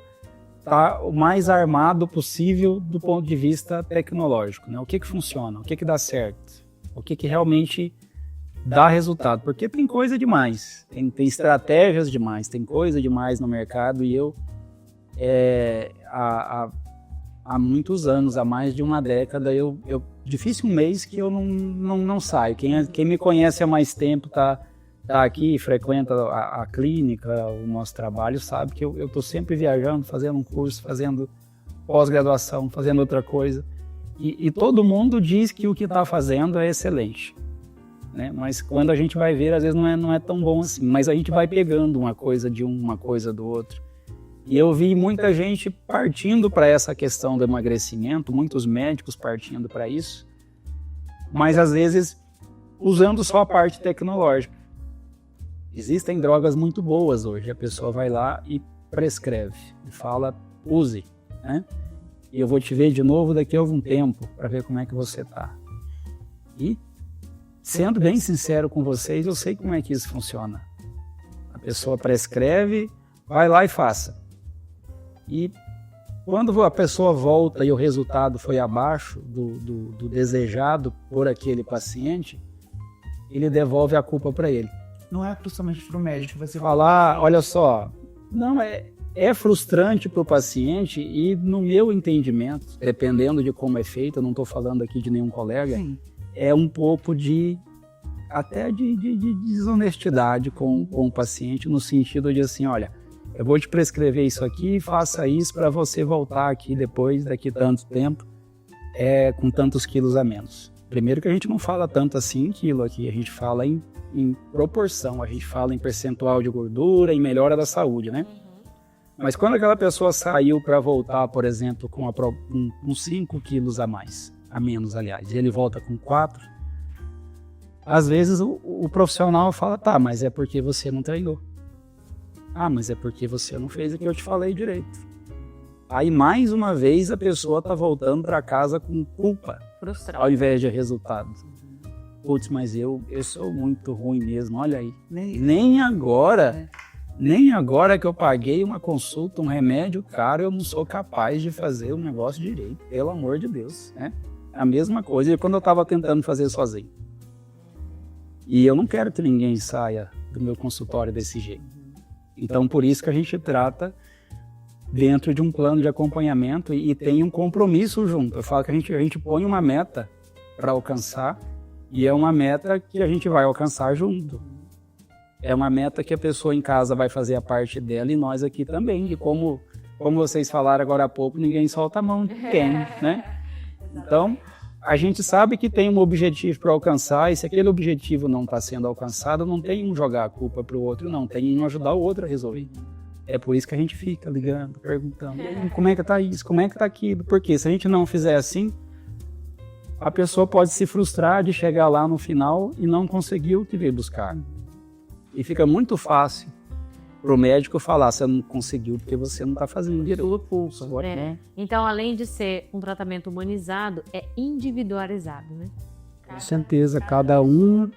tá o mais armado possível do ponto de vista tecnológico, né? O que funciona, o que dá certo, o que realmente dá resultado. Porque tem coisa demais, tem estratégias demais, tem coisa demais no mercado e eu, há muitos anos, há mais de uma década, difícil um mês que eu não saio. Quem me conhece há mais tempo tá aqui, frequenta a clínica, o nosso trabalho, sabe que eu estou sempre viajando, fazendo um curso, fazendo pós-graduação, fazendo outra coisa. E todo mundo diz que o que está fazendo é excelente, né? Mas quando a gente vai ver, às vezes não é tão bom assim. Mas a gente vai pegando uma coisa de uma coisa do outro. E eu vi muita gente partindo para essa questão do emagrecimento, muitos médicos partindo para isso, mas às vezes usando só a parte tecnológica. Existem drogas muito boas hoje, a pessoa vai lá e prescreve, e fala, use, né? E eu vou te ver de novo daqui a algum tempo, para ver como é que você tá. E, sendo bem sincero com vocês, eu sei como é que isso funciona. A pessoa prescreve, vai lá e faça. E quando a pessoa volta e o resultado foi abaixo do desejado por aquele paciente, ele devolve a culpa para ele. Não é justamente para o médico, você falar, olha só, não, é frustrante para o paciente e, no meu entendimento, dependendo de como é feito, eu não estou falando aqui de nenhum colega, Sim. é um pouco até de desonestidade com o paciente, no sentido de assim, olha, eu vou te prescrever isso aqui, faça isso para você voltar aqui depois, daqui tanto tempo, com tantos quilos a menos. Primeiro que a gente não fala tanto assim em quilo aqui, a gente fala em proporção, a gente fala em percentual de gordura, em melhora da saúde, né? Mas quando aquela pessoa saiu para voltar, por exemplo, com 5 quilos a menos, aliás, e ele volta com 4, às vezes o profissional fala, tá, mas é porque você não treinou. Ah, mas é porque você não fez o que eu te falei direito. Aí, mais uma vez, a pessoa tá voltando para casa com culpa, Frustrado. ao invés de resultado. Putz, mas eu sou muito ruim mesmo, olha aí. Nem agora que eu paguei uma consulta, um remédio caro, eu não sou capaz de fazer o negócio direito, pelo amor de Deus, né? A mesma coisa quando eu estava tentando fazer sozinho. E eu não quero que ninguém saia do meu consultório desse jeito. Então, por isso que a gente trata dentro de um plano de acompanhamento e tem um compromisso junto. Eu falo que a gente põe uma meta para alcançar e é uma meta que a gente vai alcançar junto. É uma meta que a pessoa em casa vai fazer a parte dela e nós aqui também. E como vocês falaram agora há pouco, ninguém solta a mão de ninguém, né? Então, a gente sabe que tem um objetivo para alcançar e se aquele objetivo não está sendo alcançado, não tem um jogar a culpa para o outro, não. Tem um ajudar o outro a resolver. É por isso que a gente fica ligando, perguntando, como é que tá isso, como é que tá aquilo? Porque se a gente não fizer assim, a pessoa pode se frustrar de chegar lá no final e não conseguir o que veio buscar. E fica muito fácil para o médico falar, você não conseguiu porque você não está fazendo direito o pulso. Então, além de ser um tratamento humanizado, é individualizado, né? Com certeza, cada um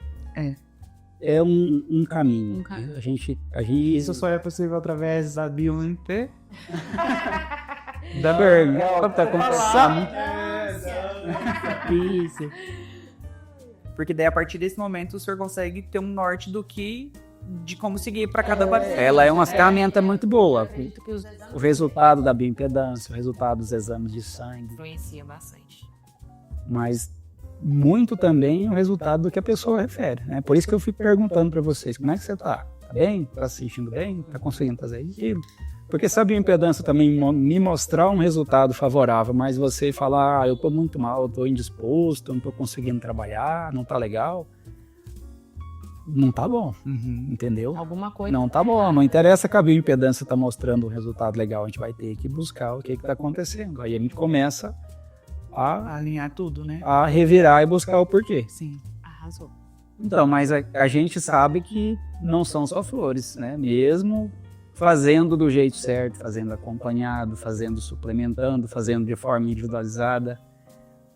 é um caminho. A gente Isso só é possível através da Bioimp. da pergunta acontecendo. Isso. Porque daí, a partir desse momento, o senhor consegue ter um norte de como seguir para cada paciente. Ela é uma ferramenta muito boa. O resultado da bioimpedância, o resultado dos exames de sangue. Influencia bastante. Mas muito também o resultado do que a pessoa refere, né? Por isso que eu fico perguntando para vocês, como é que você tá? Tá bem? Tá se sentindo bem? Tá conseguindo fazer aquilo? Porque se a bioimpedância também me mostrar um resultado favorável, mas você falar, eu tô muito mal, eu tô indisposto, não tô conseguindo trabalhar, não tá legal, não tá bom, entendeu? Alguma coisa. Não tá bom, não interessa que a bioimpedância tá mostrando um resultado legal, a gente vai ter que buscar o que tá acontecendo. Aí a gente começa a alinhar tudo, né? A revirar e buscar o porquê. Sim. Arrasou. Então, mas a gente sabe que não são só flores, né? Mesmo fazendo do jeito certo, fazendo acompanhado, fazendo suplementando, fazendo de forma individualizada.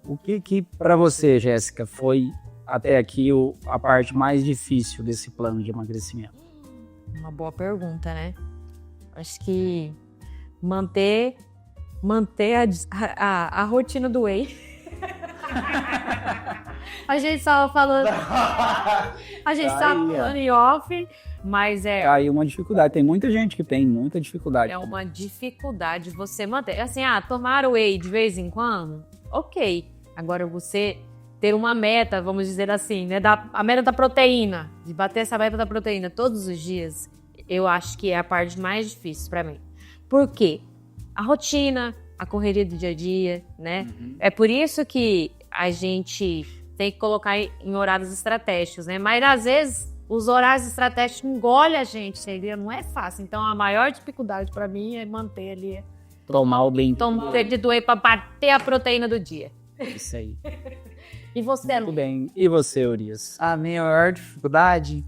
O que para você, Jéssica, foi até aqui a parte mais difícil desse plano de emagrecimento? Uma boa pergunta, né? Acho que manter a rotina do whey. A gente estava falando. A gente estava falando em off, mas aí uma dificuldade. Tem muita gente que tem muita dificuldade. É uma dificuldade você manter. Assim, tomar whey de vez em quando, ok. Agora você ter uma meta, vamos dizer assim, né? A meta da proteína, de bater essa meta da proteína todos os dias, eu acho que é a parte mais difícil para mim. Por quê? A rotina, a correria do dia a dia, né? É por isso que a gente tem que colocar em horários estratégicos, né? Mas às vezes os horários estratégicos engolem a gente, seria, não é fácil. Então a maior dificuldade para mim é manter ali. Tomar o bem. Tomar de doer para bater a proteína do dia. Isso aí. E você, Muito bem. E você, Urias? A maior dificuldade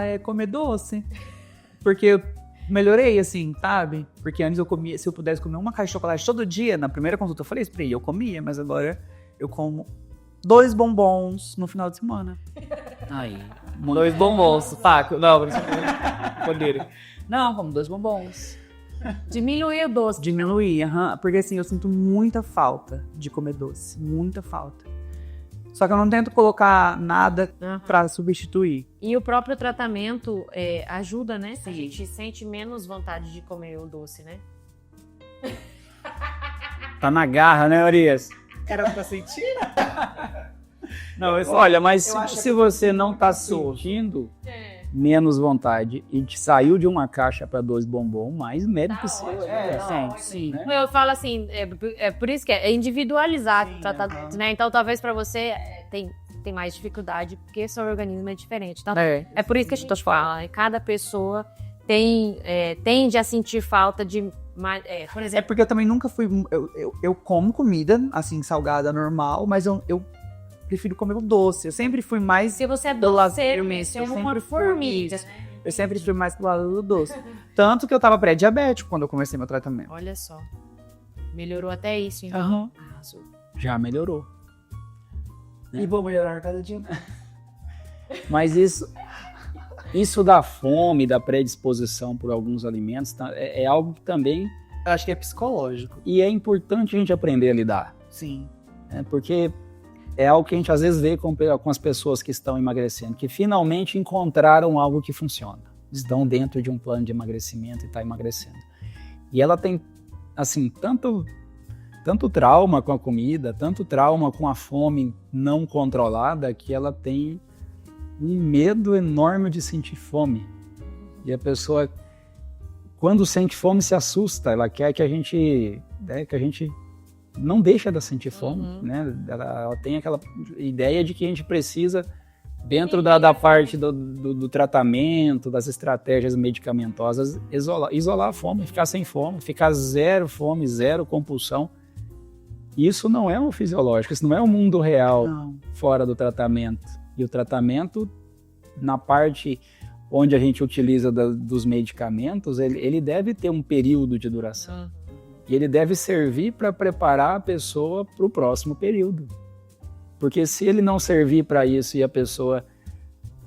é comer doce. Porque eu melhorei, assim, sabe? Porque antes eu comia, se eu pudesse comer uma caixa de chocolate todo dia, na primeira consulta eu falei isso pra ele, eu comia, mas agora eu como 2 bombons no final de semana. Aí. 2 bombons, taco. Não, poder. Não, como 2 bombons. Diminuir o doce. Diminuir, porque assim, eu sinto muita falta de comer doce, muita falta. Só que eu não tento colocar nada Aham. pra substituir. E o próprio tratamento ajuda, né? A Sim. gente sente menos vontade de comer o doce, né? Tá na garra, né, Urias? Era pra sentir? Não, Olha, mas eu acho se você não tá gostoso. sentindo menos vontade e te saiu de uma caixa para 2 bombom, mais médico que seja. Sim. Né? Eu falo assim, é por isso que é individualizar Sim, o tratamento, aham. né? Então talvez pra você tem mais dificuldade, porque seu organismo é diferente. Então, É. é por isso que a gente fala, cada pessoa tende a sentir falta de mais, por É exemplo, porque eu também nunca fui. Eu como comida, assim, salgada, normal, mas eu prefiro comer o doce. Eu sempre fui mais. se você é do lado doceiro, firme, você é eu uma sempre fui formiga. isso. Eu sempre fui mais pro lado do doce. Tanto que eu tava pré-diabético quando eu comecei meu tratamento. Olha só, melhorou até isso, hein? Aham. Arrasou. Já melhorou. E vou melhorar cada dia. Mas isso da fome, da predisposição por alguns alimentos, é algo que também Eu acho que é psicológico. e é importante a gente aprender a lidar. Sim. Né? Porque é algo que a gente às vezes vê com as pessoas que estão emagrecendo, que finalmente encontraram algo que funciona. Estão dentro de um plano de emagrecimento e está emagrecendo. E ela tem, assim, tanto trauma com a comida, tanto trauma com a fome não controlada, que ela tem um medo enorme de sentir fome. E a pessoa, quando sente fome, se assusta. Ela quer que a gente não deixa de sentir fome, Uhum. né? Ela tem aquela ideia de que a gente precisa, dentro da parte do tratamento, das estratégias medicamentosas, isolar a fome, ficar sem fome, ficar zero fome, zero compulsão. Isso não é um fisiológico, isso não é um mundo real Não. fora do tratamento. E o tratamento, na parte onde a gente utiliza dos medicamentos, ele deve ter um período de duração. E ele deve servir para preparar a pessoa para o próximo período. Porque se ele não servir para isso e a pessoa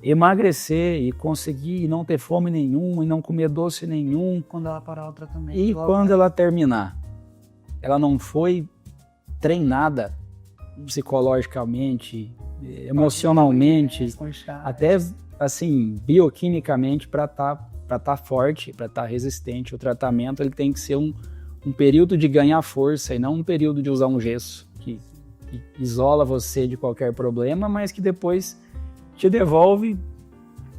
emagrecer e conseguir não ter fome nenhuma e não comer doce nenhum, Quando ela parar o tratamento. e quando ela terminar, ela não foi treinada psicologicamente, emocionalmente, até assim, bioquimicamente para tá forte, para estar resistente. O tratamento ele tem que ser um período de ganhar força e não um período de usar um gesso que isola você de qualquer problema, mas que depois te devolve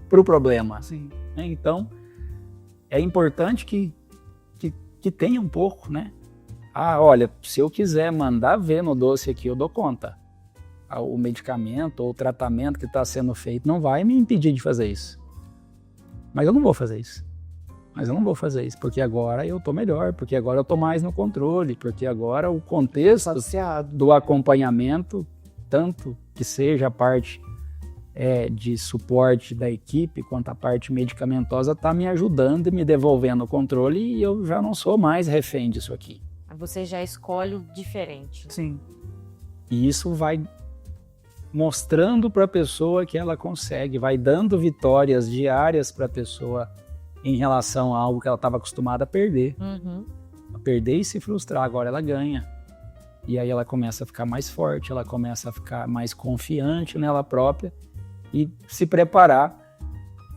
para o problema. Sim. Né? Então, é importante que tenha um pouco, né? Ah, olha, se eu quiser mandar ver no doce aqui, eu dou conta. O medicamento ou o tratamento que está sendo feito não vai me impedir de fazer isso. Mas eu não vou fazer isso. Porque agora eu tô melhor, porque agora eu tô mais no controle, porque agora o contexto Saciado. do acompanhamento, tanto que seja a parte de suporte da equipe, quanto a parte medicamentosa, tá me ajudando e me devolvendo o controle e eu já não sou mais refém disso aqui. Você já escolhe o diferente. Sim. E isso vai mostrando para a pessoa que ela consegue, vai dando vitórias diárias para a pessoa em relação a algo que ela estava acostumada a perder. Uhum. A perder e se frustrar, agora ela ganha. E aí ela começa a ficar mais forte, ela começa a ficar mais confiante nela própria e se preparar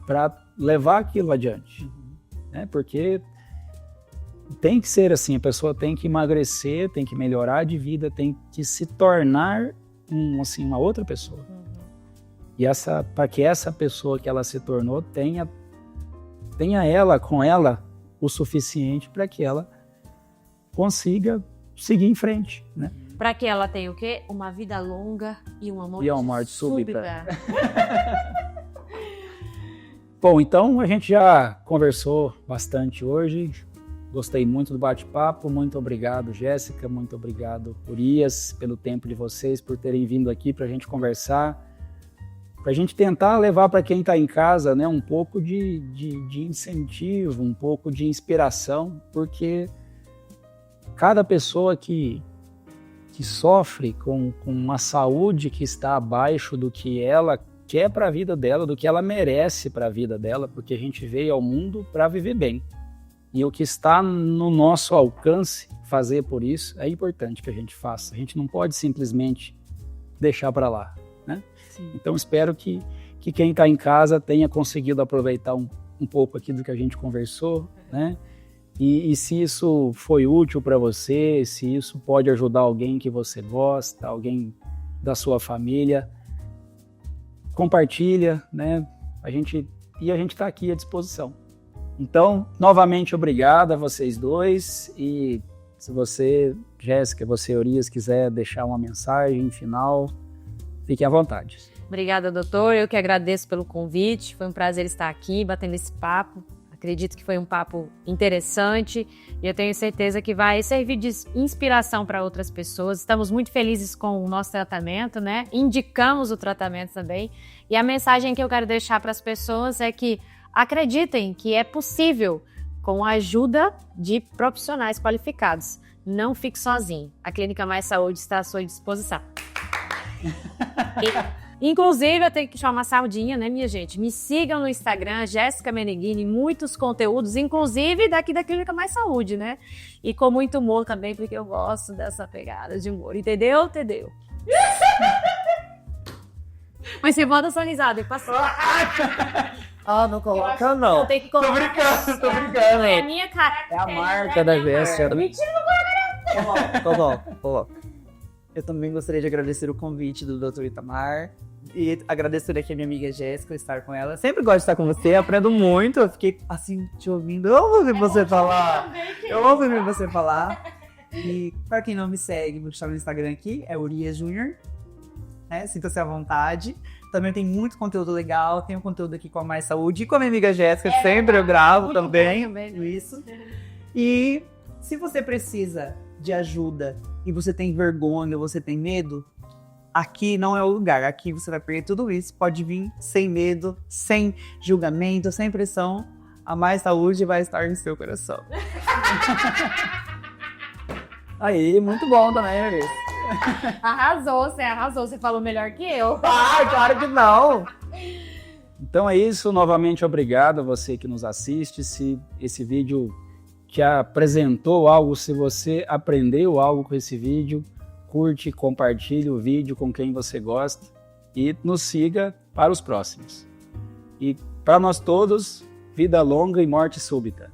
para levar aquilo adiante. Né? Porque tem que ser assim, a pessoa tem que emagrecer, tem que melhorar de vida, tem que se tornar uma outra pessoa. E para que essa pessoa que ela se tornou tenha ela com ela o suficiente para que ela consiga seguir em frente, né? Para que ela tenha o quê? Uma vida longa e uma morte súbita. Bom, então a gente já conversou bastante hoje. Gostei muito do bate-papo. Muito obrigado, Jéssica. Muito obrigado, Urias, pelo tempo de vocês, por terem vindo aqui para a gente conversar. Para a gente tentar levar para quem está em casa, né, um pouco de incentivo, um pouco de inspiração, porque cada pessoa que sofre com uma saúde que está abaixo do que ela quer para a vida dela, do que ela merece para a vida dela, porque a gente veio ao mundo para viver bem. E o que está no nosso alcance fazer por isso, é importante que a gente faça. A gente não pode simplesmente deixar para lá. Sim. Então, espero que quem está em casa tenha conseguido aproveitar um pouco aqui do que a gente conversou, né? E se isso foi útil para você, se isso pode ajudar alguém que você gosta, alguém da sua família, compartilha, né? A gente está aqui à disposição. Então, novamente, obrigado a vocês dois. E se você, Jéssica, você, Urias, quiser deixar uma mensagem final, fiquem à vontade. Obrigada, doutor. Eu que agradeço pelo convite. Foi um prazer estar aqui, batendo esse papo. Acredito que foi um papo interessante e eu tenho certeza que vai servir de inspiração para outras pessoas. Estamos muito felizes com o nosso tratamento, né? Indicamos o tratamento também. E a mensagem que eu quero deixar para as pessoas é que acreditem que é possível com a ajuda de profissionais qualificados. Não fique sozinho. A Clínica Mais Saúde está à sua disposição. Inclusive, eu tenho que chamar uma sardinha, né, minha gente? Me sigam no Instagram, Jéssica Meneghini, muitos conteúdos, inclusive daqui da Clínica Mais Saúde, né? E com muito humor também, porque eu gosto dessa pegada de humor, entendeu? Entendeu? Mas você bota sua risada e passou. Não coloca não. Eu tenho que colocar. Tô brincando. É a minha cara. É a marca da Jéssica. Mentira, Coloca. Eu também gostaria de agradecer o convite do Dr. Itamar. E agradecer aqui a minha amiga Jéssica, estar com ela. Sempre gosto de estar com você, aprendo muito. Eu fiquei assim, te ouvindo. Eu amo ouvir você falar. Eu amo ouvir você falar. E para quem não me segue, vou deixar no Instagram aqui, é Urias Júnior. Né? Sinta-se à vontade. Também tem muito conteúdo legal. Tem um conteúdo aqui com a Mais Saúde e com a minha amiga Jéssica. Sempre eu gravo também. Isso. E se você precisa de ajuda e você tem vergonha, você tem medo, aqui não é o lugar. Aqui você vai perder tudo isso. Pode vir sem medo, sem julgamento, sem pressão. A Mais Saúde vai estar no seu coração. Aí, muito bom também, Urias. Arrasou, você falou melhor que eu. Claro que não! Então é isso, novamente obrigado a você que nos assiste. Se esse vídeo te apresentou algo, se você aprendeu algo com esse vídeo, curte, compartilhe o vídeo com quem você gosta e nos siga para os próximos. E para nós todos, vida longa e morte súbita.